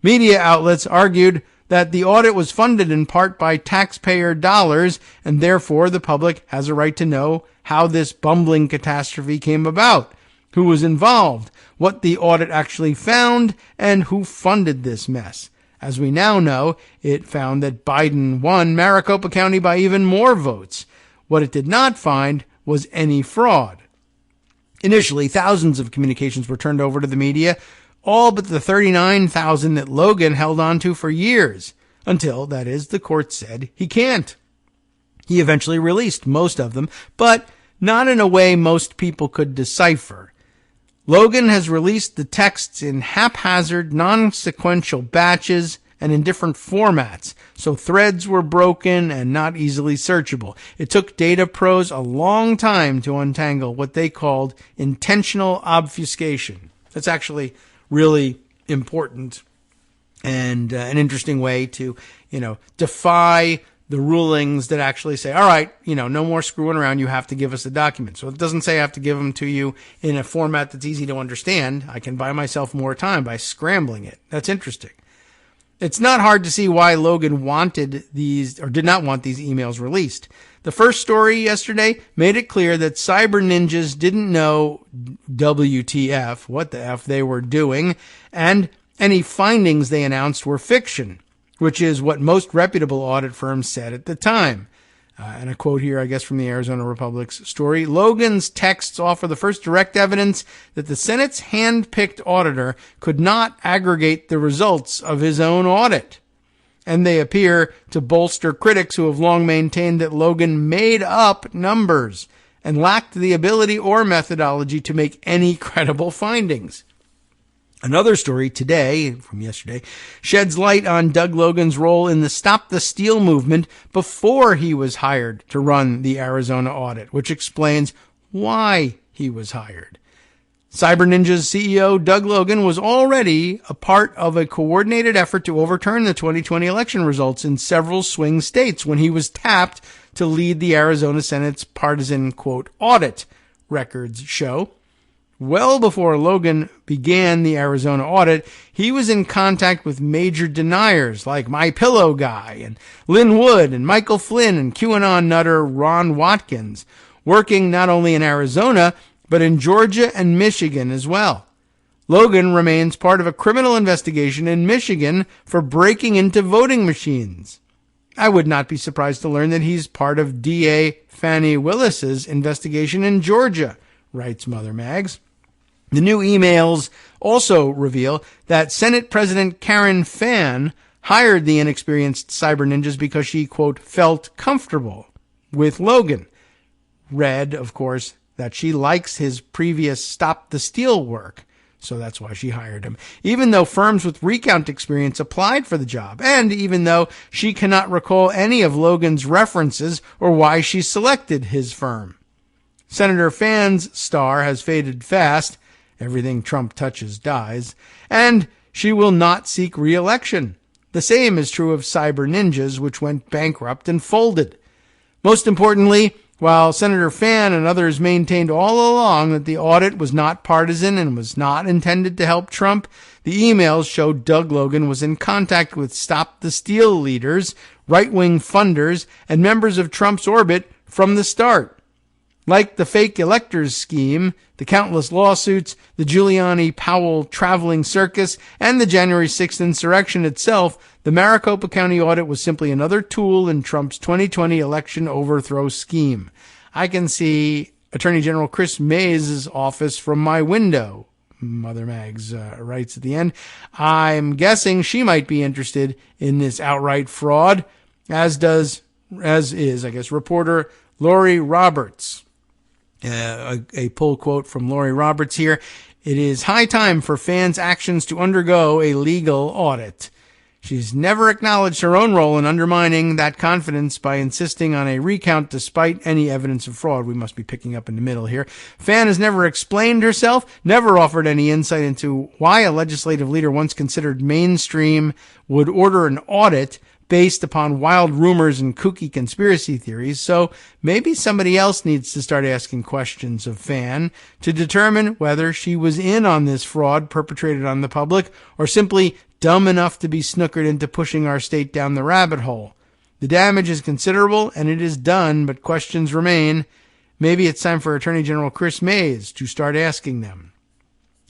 Media outlets argued that the audit was funded in part by taxpayer dollars, and therefore the public has a right to know how this bumbling catastrophe came about, who was involved, what the audit actually found, and who funded this mess. As we now know, it found that Biden won Maricopa County by even more votes. What it did not find was any fraud. Initially, thousands of communications were turned over to the media, all but the 39,000 that Logan held on to for years, until, that is, the court said he can't. He eventually released most of them, but not in a way most people could decipher. Logan has released the texts in haphazard, non-sequential batches and in different formats, so threads were broken and not easily searchable. It took data pros a long time to untangle what they called intentional obfuscation. That's actually really important and an interesting way to, defy the rulings that actually say, all right, no more screwing around. You have to give us the document. So it doesn't say I have to give them to you in a format that's easy to understand. I can buy myself more time by scrambling it. That's interesting. It's not hard to see why Logan wanted these, or did not want these emails released. The first story yesterday made it clear that cyber ninjas didn't know WTF, what the F they were doing, and any findings they announced were fiction, which is what most reputable audit firms said at the time. And a quote here, I guess, from the Arizona Republic's story. Logan's texts offer the first direct evidence that the Senate's hand-picked auditor could not aggregate the results of his own audit. And they appear to bolster critics who have long maintained that Logan made up numbers and lacked the ability or methodology to make any credible findings. Another story today, from yesterday, sheds light on Doug Logan's role in the Stop the Steal movement before he was hired to run the Arizona audit, which explains why he was hired. Cyber Ninja's CEO, Doug Logan, was already a part of a coordinated effort to overturn the 2020 election results in several swing states when he was tapped to lead the Arizona Senate's partisan, quote, audit, records show. Well before Logan began the Arizona audit, he was in contact with major deniers like My Pillow Guy and Lynn Wood and Michael Flynn and QAnon nutter Ron Watkins, working not only in Arizona, but in Georgia and Michigan as well. Logan remains part of a criminal investigation in Michigan for breaking into voting machines. I would not be surprised to learn that he's part of DA Fani Willis's investigation in Georgia, writes Mother Mags. The new emails also reveal that Senate President Karen Fann hired the inexperienced cyber ninjas because she, quote, felt comfortable with Logan. Read, of course, that she likes his previous Stop the Steal work, so that's why she hired him, even though firms with recount experience applied for the job, and even though she cannot recall any of Logan's references or why she selected his firm. Senator Fann's star has faded fast. Everything Trump touches dies, and she will not seek re-election. The same is true of Cyber Ninjas, which went bankrupt and folded. Most importantly, while Senator Fann and others maintained all along that the audit was not partisan and was not intended to help Trump, the emails showed Doug Logan was in contact with Stop the Steal leaders, right-wing funders, and members of Trump's orbit from the start. Like the fake electors scheme, the countless lawsuits, the Giuliani-Powell traveling circus, and the January 6th insurrection itself, the Maricopa County audit was simply another tool in Trump's 2020 election overthrow scheme. I can see Attorney General Chris Mays' office from my window, Mother Mags writes at the end. I'm guessing she might be interested in this outright fraud, as is, I guess, reporter Lori Roberts. A pull quote from Lori Roberts here. It is high time for Fann's actions to undergo a legal audit. She's never acknowledged her own role in undermining that confidence by insisting on a recount despite any evidence of fraud. We must be picking up in the middle here. Fann has never explained herself, never offered any insight into why a legislative leader once considered mainstream would order an audit based upon wild rumors and kooky conspiracy theories, so maybe somebody else needs to start asking questions of Fann to determine whether she was in on this fraud perpetrated on the public or simply dumb enough to be snookered into pushing our state down the rabbit hole. The damage is considerable, and it is done, but questions remain. Maybe it's time for Attorney General Chris Mays to start asking them.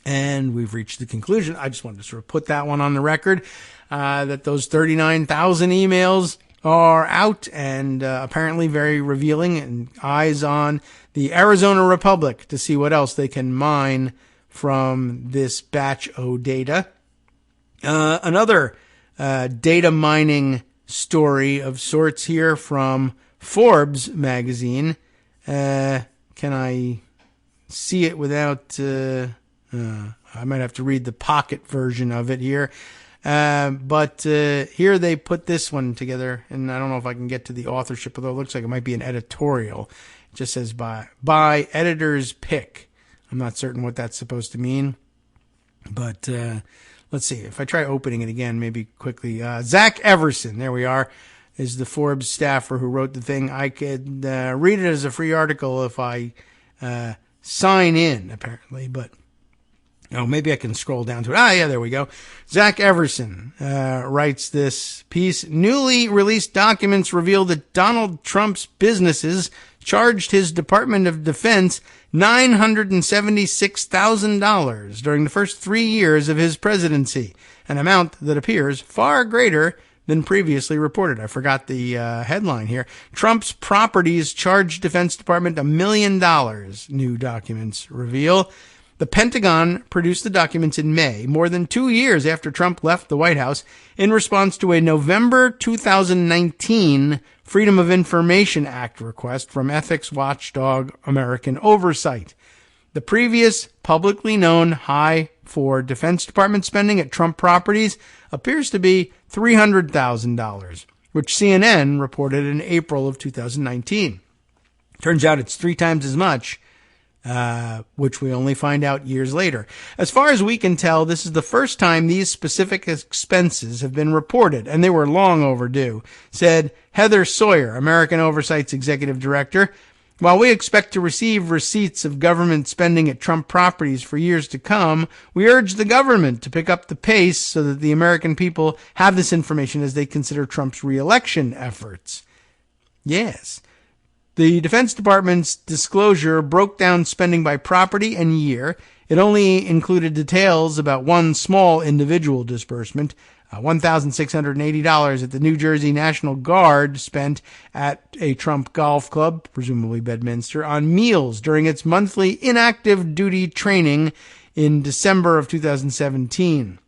And we've reached the conclusion. I just wanted to sort of put that one on the record, that those 39,000 emails are out and apparently very revealing, and eyes on the Arizona Republic to see what else they can mine from this batch of data. Another data mining story of sorts here from Forbes magazine. Can I see it without... I might have to read the pocket version of it here. But here they put this one together, and I don't know if I can get to the authorship, although it looks like it might be an editorial. It just says by editor's pick. I'm not certain what that's supposed to mean, but let's see, if I try opening it again, maybe quickly, Zach Everson, there we are, is the Forbes staffer who wrote the thing. I could read it as a free article if I sign in, apparently, but maybe I can scroll down to it. Yeah, there we go. Zach Everson writes this piece. Newly released documents reveal that Donald Trump's businesses charged his Department of Defense $976,000 during the first 3 years of his presidency, an amount that appears far greater than previously reported. I forgot the headline here. Trump's properties charged Defense Department $1 million, new documents reveal. The Pentagon produced the documents in May, more than 2 years after Trump left the White House, in response to a November 2019 Freedom of Information Act request from ethics watchdog American Oversight. The previous publicly known high for Defense Department spending at Trump properties appears to be $300,000, which CNN reported in April of 2019. Turns out it's 3 times as much, which we only find out years later. As far as we can tell, this is the first time these specific expenses have been reported, and they were long overdue, said Heather Sawyer, American Oversight's executive director. While we expect to receive receipts of government spending at Trump properties for years to come, we urge the government to pick up the pace so that the American people have this information as they consider Trump's re-election efforts. Yes. The Defense Department's disclosure broke down spending by property and year. It only included details about one small individual disbursement, $1,680 that the New Jersey National Guard spent at a Trump golf club, presumably Bedminster, on meals during its monthly inactive duty training in December of 2017.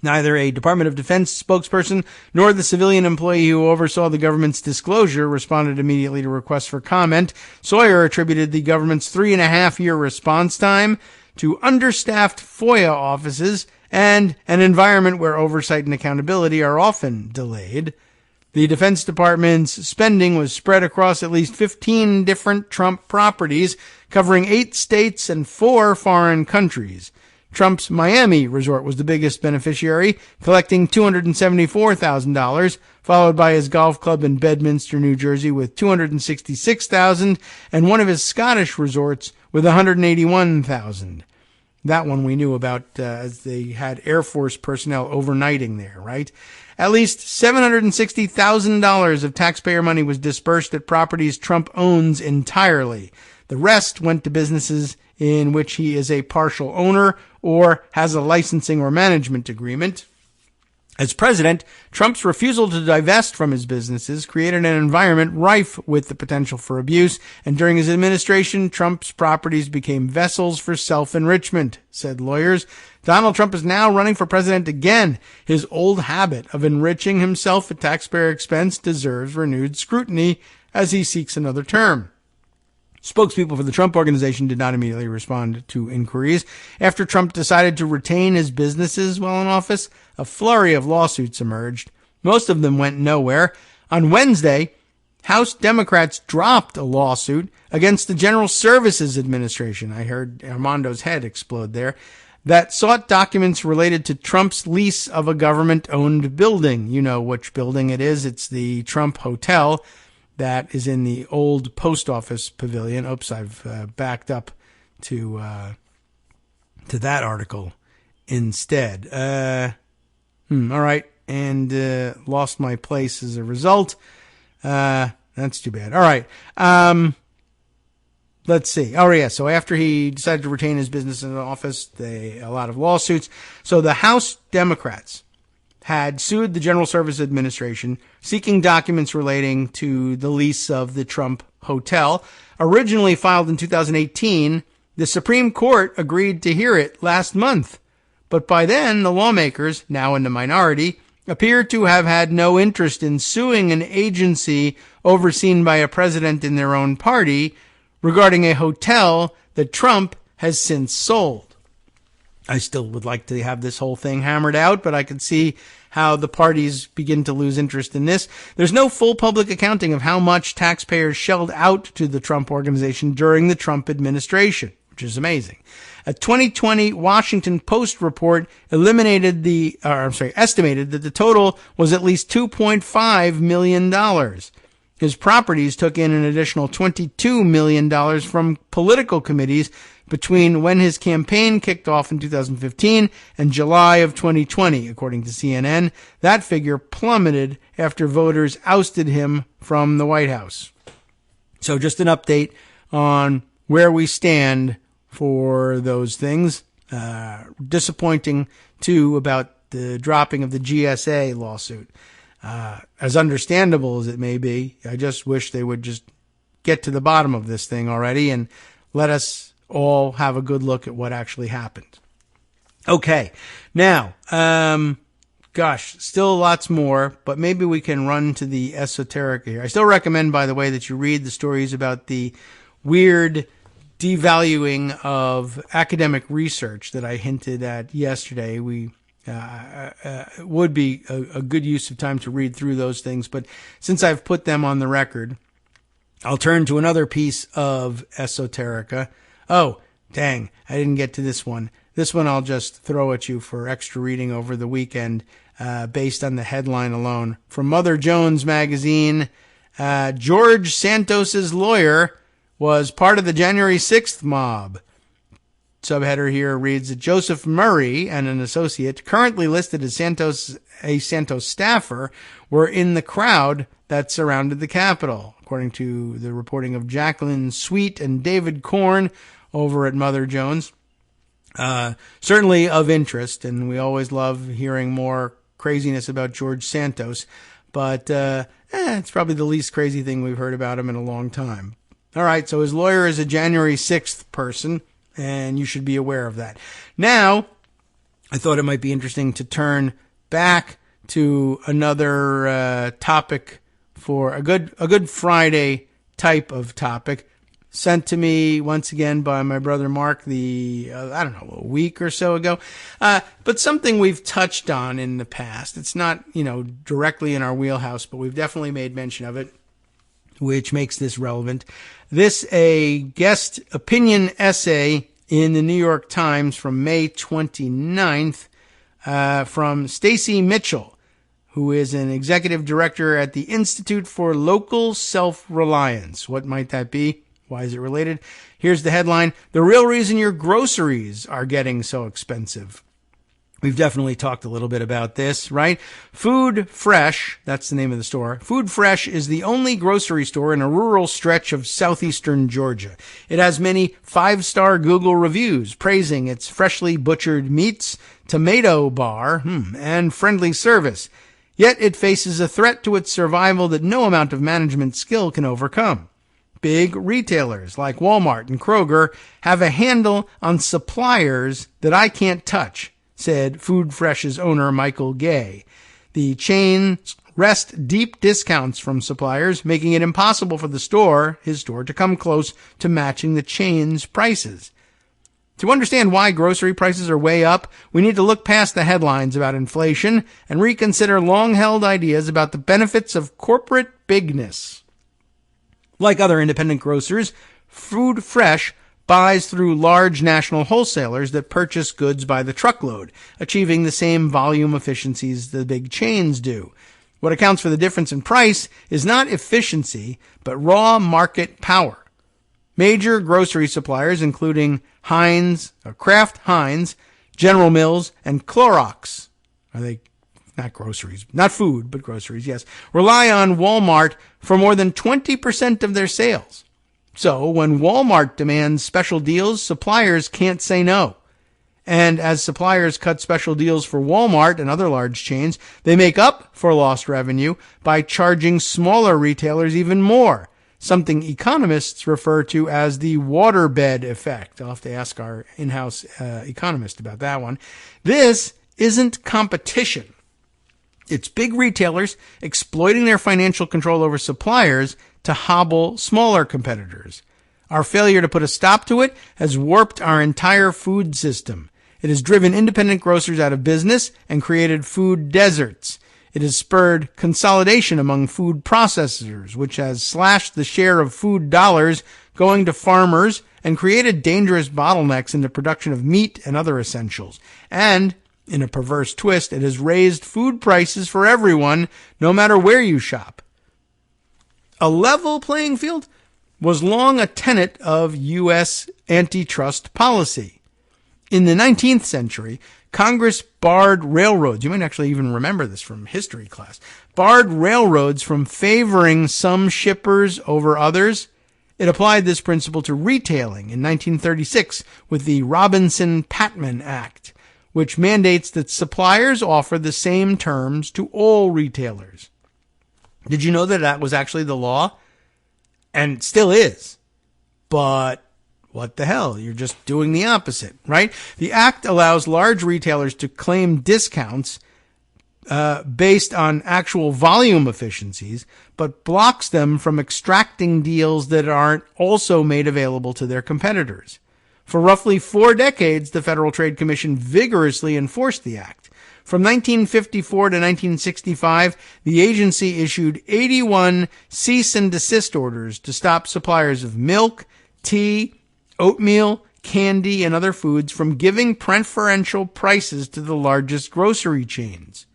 Neither a Department of Defense spokesperson nor the civilian employee who oversaw the government's disclosure responded immediately to requests for comment. Sawyer attributed the government's 3.5-year response time to understaffed FOIA offices and an environment where oversight and accountability are often delayed. The Defense Department's spending was spread across at least 15 different Trump properties, covering 8 states and 4 foreign countries. Trump's Miami resort was the biggest beneficiary, collecting $274,000, followed by his golf club in Bedminster, New Jersey, with $266,000, and one of his Scottish resorts with $181,000. That one we knew about as they had Air Force personnel overnighting there, right? At least $760,000 of taxpayer money was dispersed at properties Trump owns entirely. The rest went to businesses in which he is a partial owner or has a licensing or management agreement. As president, Trump's refusal to divest from his businesses created an environment rife with the potential for abuse, and during his administration, Trump's properties became vessels for self-enrichment, said lawyers. Donald Trump is now running for president again. His old habit of enriching himself at taxpayer expense deserves renewed scrutiny as he seeks another term. Spokespeople for the Trump Organization did not immediately respond to inquiries. After Trump decided to retain his businesses while in office, a flurry of lawsuits emerged. Most of them went nowhere. On Wednesday, House Democrats dropped a lawsuit against the General Services Administration. I heard Armando's head explode there. That sought documents related to Trump's lease of a government-owned building. You know which building it is. It's the Trump Hotel. That is in the old post office pavilion. Oops, I've backed up to that article instead. All right, and lost my place as a result. That's too bad. All right. Let's see. Oh, yeah. So after he decided to retain his business in the office, a lot of lawsuits. So the House Democrats had sued the General Services Administration, seeking documents relating to the lease of the Trump Hotel. Originally filed in 2018, the Supreme Court agreed to hear it last month. But by then, the lawmakers, now in the minority, appear to have had no interest in suing an agency overseen by a president in their own party regarding a hotel that Trump has since sold. I still would like to have this whole thing hammered out, but I can see how the parties begin to lose interest in this. There's no full public accounting of how much taxpayers shelled out to the Trump Organization during the Trump administration. which is amazing. A 2020 Washington Post report estimated that the total was at least $2.5 million. His properties took in an additional $22 million from political committees between when his campaign kicked off in 2015 and July of 2020, according to CNN. That figure plummeted after voters ousted him from the White House. So just an update on where we stand for those things. Disappointing, too, about the dropping of the GSA lawsuit. As understandable as it may be, I just wish they would just get to the bottom of this thing already and let us all have a good look at what actually happened. Okay. Now, still lots more, but maybe we can run to the esoteric here. I still recommend, by the way, that you read the stories about the weird devaluing of academic research that I hinted at yesterday. It would be a good use of time to read through those things, but since I've put them on the record, I'll turn to another piece of esoterica. Oh, dang, I didn't get to this one. This one I'll just throw at you for extra reading over the weekend, based on the headline alone. From Mother Jones magazine, George Santos's lawyer was part of the January 6th mob. Subheader here reads that Joseph Murray and an associate, currently listed as a Santos staffer, were in the crowd that surrounded the Capitol, according to the reporting of Jacqueline Sweet and David Korn over at Mother Jones. Certainly of interest, and we always love hearing more craziness about George Santos, but it's probably the least crazy thing we've heard about him in a long time. All right, so his lawyer is a January 6th person, and you should be aware of that. Now, I thought it might be interesting to turn back to another topic for a good Friday type of topic, sent to me once again by my brother Mark a week or so ago. But something we've touched on in the past. It's not, directly in our wheelhouse, but we've definitely made mention of it, which makes this relevant. A guest opinion essay in the New York Times from May 29th, from Stacy Mitchell, who is an executive director at the Institute for Local Self-Reliance. What might that be? Why is it related? Here's the headline: The real reason your groceries are getting so expensive. We've definitely talked a little bit about this, right? Food Fresh, that's the name of the store. Food Fresh is the only grocery store in a rural stretch of southeastern Georgia. It has many 5-star Google reviews praising its freshly butchered meats, tomato bar, and friendly service. Yet it faces a threat to its survival that no amount of management skill can overcome. Big retailers like Walmart and Kroger have a handle on suppliers that I can't touch, said Food Fresh's owner, Michael Gay. The chain wrest deep discounts from suppliers, making it impossible for his store, to come close to matching the chain's prices. To understand why grocery prices are way up, we need to look past the headlines about inflation and reconsider long-held ideas about the benefits of corporate bigness. Like other independent grocers, Food Fresh buys through large national wholesalers that purchase goods by the truckload, achieving the same volume efficiencies the big chains do. What accounts for the difference in price is not efficiency, but raw market power. Major grocery suppliers, including Kraft Heinz, General Mills, and Clorox, are they not groceries, not food, but groceries, yes, rely on Walmart for more than 20% of their sales. So when Walmart demands special deals, suppliers can't say no. And as suppliers cut special deals for Walmart and other large chains, they make up for lost revenue by charging smaller retailers even more, something economists refer to as the waterbed effect. I'll have to ask our in-house economist about that one. This isn't competition. It's big retailers exploiting their financial control over suppliers to hobble smaller competitors. Our failure to put a stop to it has warped our entire food system. It has driven independent grocers out of business and created food deserts. It has spurred consolidation among food processors, which has slashed the share of food dollars going to farmers and created dangerous bottlenecks in the production of meat and other essentials. And, in a perverse twist, it has raised food prices for everyone, no matter where you shop. A level playing field was long a tenet of U.S. antitrust policy. In the 19th century, Congress barred railroads. You might actually even remember this from history class. Barred railroads from favoring some shippers over others. It applied this principle to retailing in 1936 with the Robinson-Patman Act, which mandates that suppliers offer the same terms to all retailers. Did you know that that was actually the law? And still is. But what the hell? You're just doing the opposite, right? The act allows large retailers to claim discounts based on actual volume efficiencies, but blocks them from extracting deals that aren't also made available to their competitors. For roughly 4 decades, the Federal Trade Commission vigorously enforced the act. From 1954 to 1965, the agency issued 81 cease and desist orders to stop suppliers of milk, tea, oatmeal, candy, and other foods from giving preferential prices to the largest grocery chains.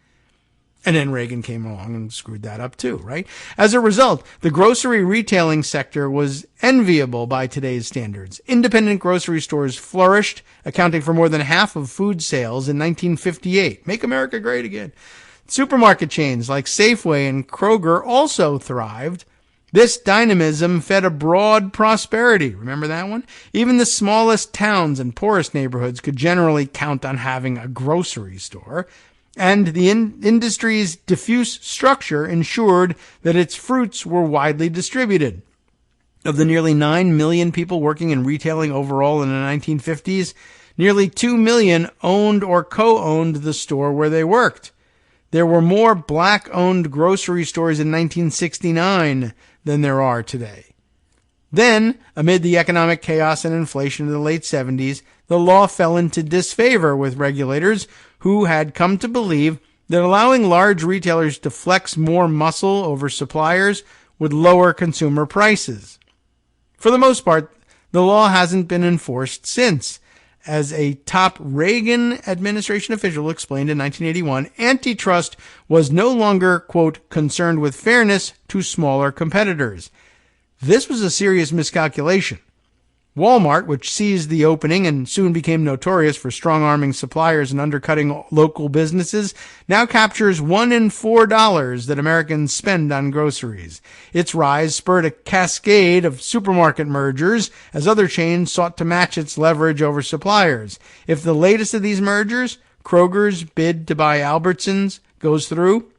And then Reagan came along and screwed that up too, right? As a result, the grocery retailing sector was enviable by today's standards. Independent grocery stores flourished, accounting for more than half of food sales in 1958. Make America great again. Supermarket chains like Safeway and Kroger also thrived. This dynamism fed a broad prosperity. Remember that one? Even the smallest towns and poorest neighborhoods could generally count on having a grocery store. And the industry's diffuse structure ensured that its fruits were widely distributed. Of the nearly 9 million people working in retailing overall in the 1950s, nearly 2 million owned or co-owned the store where they worked. There were more black-owned grocery stores in 1969 than there are today. Then, amid the economic chaos and inflation of the late 70s, the law fell into disfavor with regulators who had come to believe that allowing large retailers to flex more muscle over suppliers would lower consumer prices. For the most part, the law hasn't been enforced since. As a top Reagan administration official explained in 1981, antitrust was no longer, quote, concerned with fairness to smaller competitors. This was a serious miscalculation. Walmart, which seized the opening and soon became notorious for strong-arming suppliers and undercutting local businesses, now captures $1 in $4 that Americans spend on groceries. Its rise spurred a cascade of supermarket mergers as other chains sought to match its leverage over suppliers. If the latest of these mergers, Kroger's bid to buy Albertsons, goes through,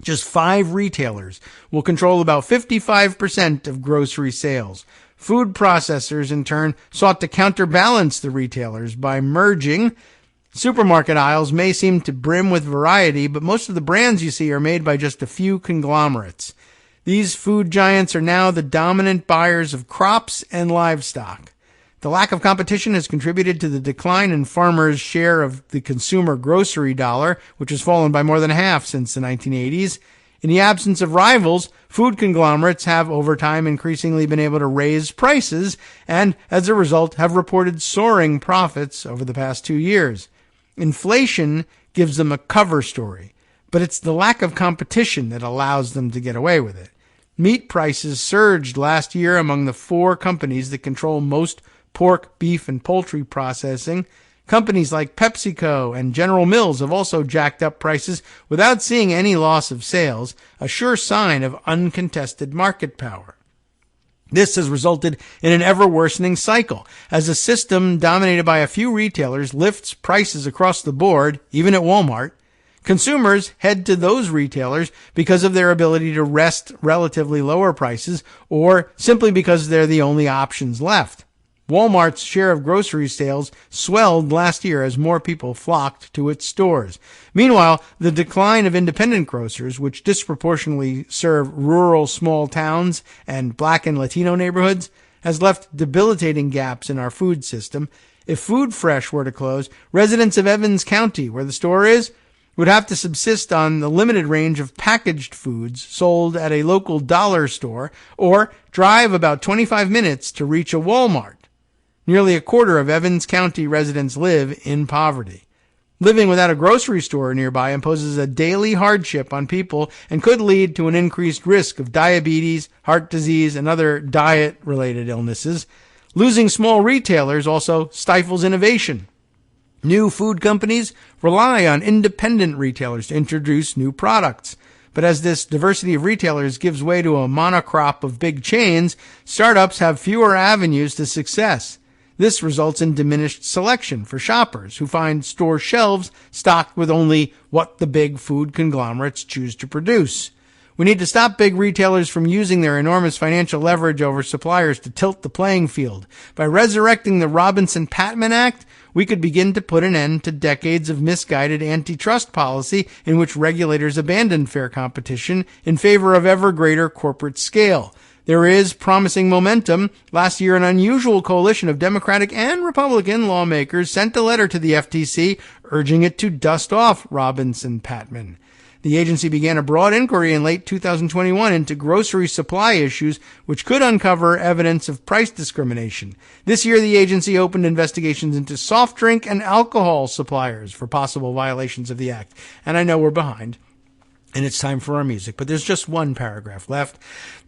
just 5 retailers will control about 55% of grocery sales. Food processors, in turn, sought to counterbalance the retailers by merging. Supermarket aisles may seem to brim with variety, but most of the brands you see are made by just a few conglomerates. These food giants are now the dominant buyers of crops and livestock. The lack of competition has contributed to the decline in farmers' share of the consumer grocery dollar, which has fallen by more than half since the 1980s. In the absence of rivals, food conglomerates have over time increasingly been able to raise prices and, as a result, have reported soaring profits over the past 2 years. Inflation gives them a cover story, but it's the lack of competition that allows them to get away with it. Meat prices surged last year among the 4 companies that control most pork, beef, and poultry processing. Companies like PepsiCo and General Mills have also jacked up prices without seeing any loss of sales, a sure sign of uncontested market power. This has resulted in an ever-worsening cycle. As a system dominated by a few retailers lifts prices across the board, even at Walmart, consumers head to those retailers because of their ability to wrest relatively lower prices or simply because they're the only options left. Walmart's share of grocery sales swelled last year as more people flocked to its stores. Meanwhile, the decline of independent grocers, which disproportionately serve rural small towns and Black and Latino neighborhoods, has left debilitating gaps in our food system. If Food Fresh were to close, residents of Evans County, where the store is, would have to subsist on the limited range of packaged foods sold at a local dollar store or drive about 25 minutes to reach a Walmart. Nearly a quarter of Evans County residents live in poverty. Living without a grocery store nearby imposes a daily hardship on people and could lead to an increased risk of diabetes, heart disease, and other diet-related illnesses. Losing small retailers also stifles innovation. New food companies rely on independent retailers to introduce new products. But as this diversity of retailers gives way to a monocrop of big chains, startups have fewer avenues to success. This results in diminished selection for shoppers who find store shelves stocked with only what the big food conglomerates choose to produce. We need to stop big retailers from using their enormous financial leverage over suppliers to tilt the playing field. By resurrecting the Robinson-Patman Act, we could begin to put an end to decades of misguided antitrust policy in which regulators abandoned fair competition in favor of ever greater corporate scale. There is promising momentum. Last year, an unusual coalition of Democratic and Republican lawmakers sent a letter to the FTC urging it to dust off Robinson-Patman. The agency began a broad inquiry in late 2021 into grocery supply issues, which could uncover evidence of price discrimination. This year, the agency opened investigations into soft drink and alcohol suppliers for possible violations of the act. And I know we're behind, and it's time for our music, but there's just one paragraph left.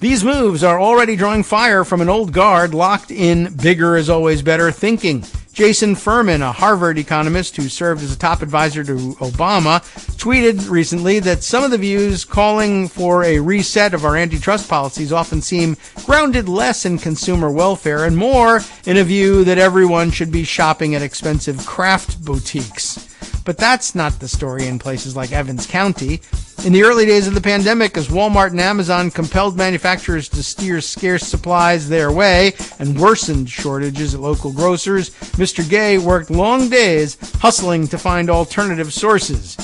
These moves are already drawing fire from an old guard locked in bigger is always better thinking. Jason Furman, a Harvard economist who served as a top advisor to Obama, tweeted recently that some of the views calling for a reset of our antitrust policies often seem grounded less in consumer welfare and more in a view that everyone should be shopping at expensive craft boutiques. But that's not the story in places like Evans County. In the early days of the pandemic, as Walmart and Amazon compelled manufacturers to steer scarce supplies their way and worsened shortages at local grocers, Mr. Gay worked long days hustling to find alternative sources.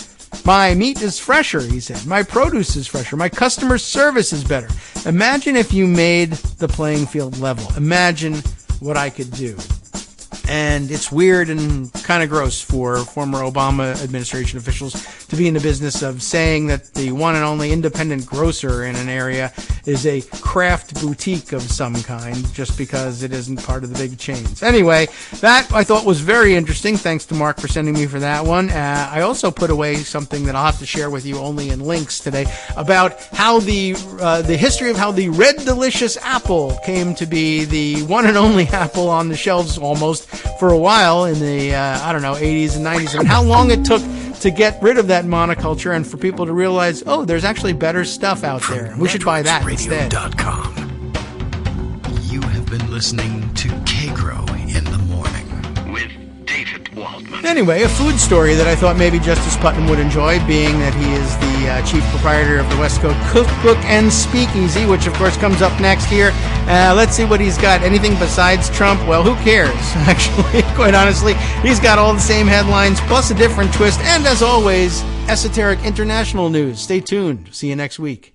My meat is fresher, he said. My produce is fresher. My customer service is better. Imagine if you made the playing field level. Imagine what I could do. And it's weird and kind of gross for former Obama administration officials to be in the business of saying that the one and only independent grocer in an area is a craft boutique of some kind just because it isn't part of the big chains. Anyway, that I thought was very interesting. Thanks to Mark for sending me for that one. I also put away something that I'll have to share with you only in links today about how the history of how the Red Delicious apple came to be the one and only apple on the shelves almost for a while in the, 80s and 90s, and how long it took to get rid of that monoculture and for people to realize, oh, there's actually better stuff out there. We should buy that instead. You have been listening to Kagro in the Morning with David Waldman. Anyway, a food story that I thought maybe Justice Putnam would enjoy, being that he is the chief proprietor of the West Coast Cookbook and Speakeasy, which of course comes up next here. Let's see what he's got. Anything besides Trump? Well, who cares? Actually, quite honestly, he's got all the same headlines, plus a different twist, and as always, esoteric international news. Stay tuned. See you next week.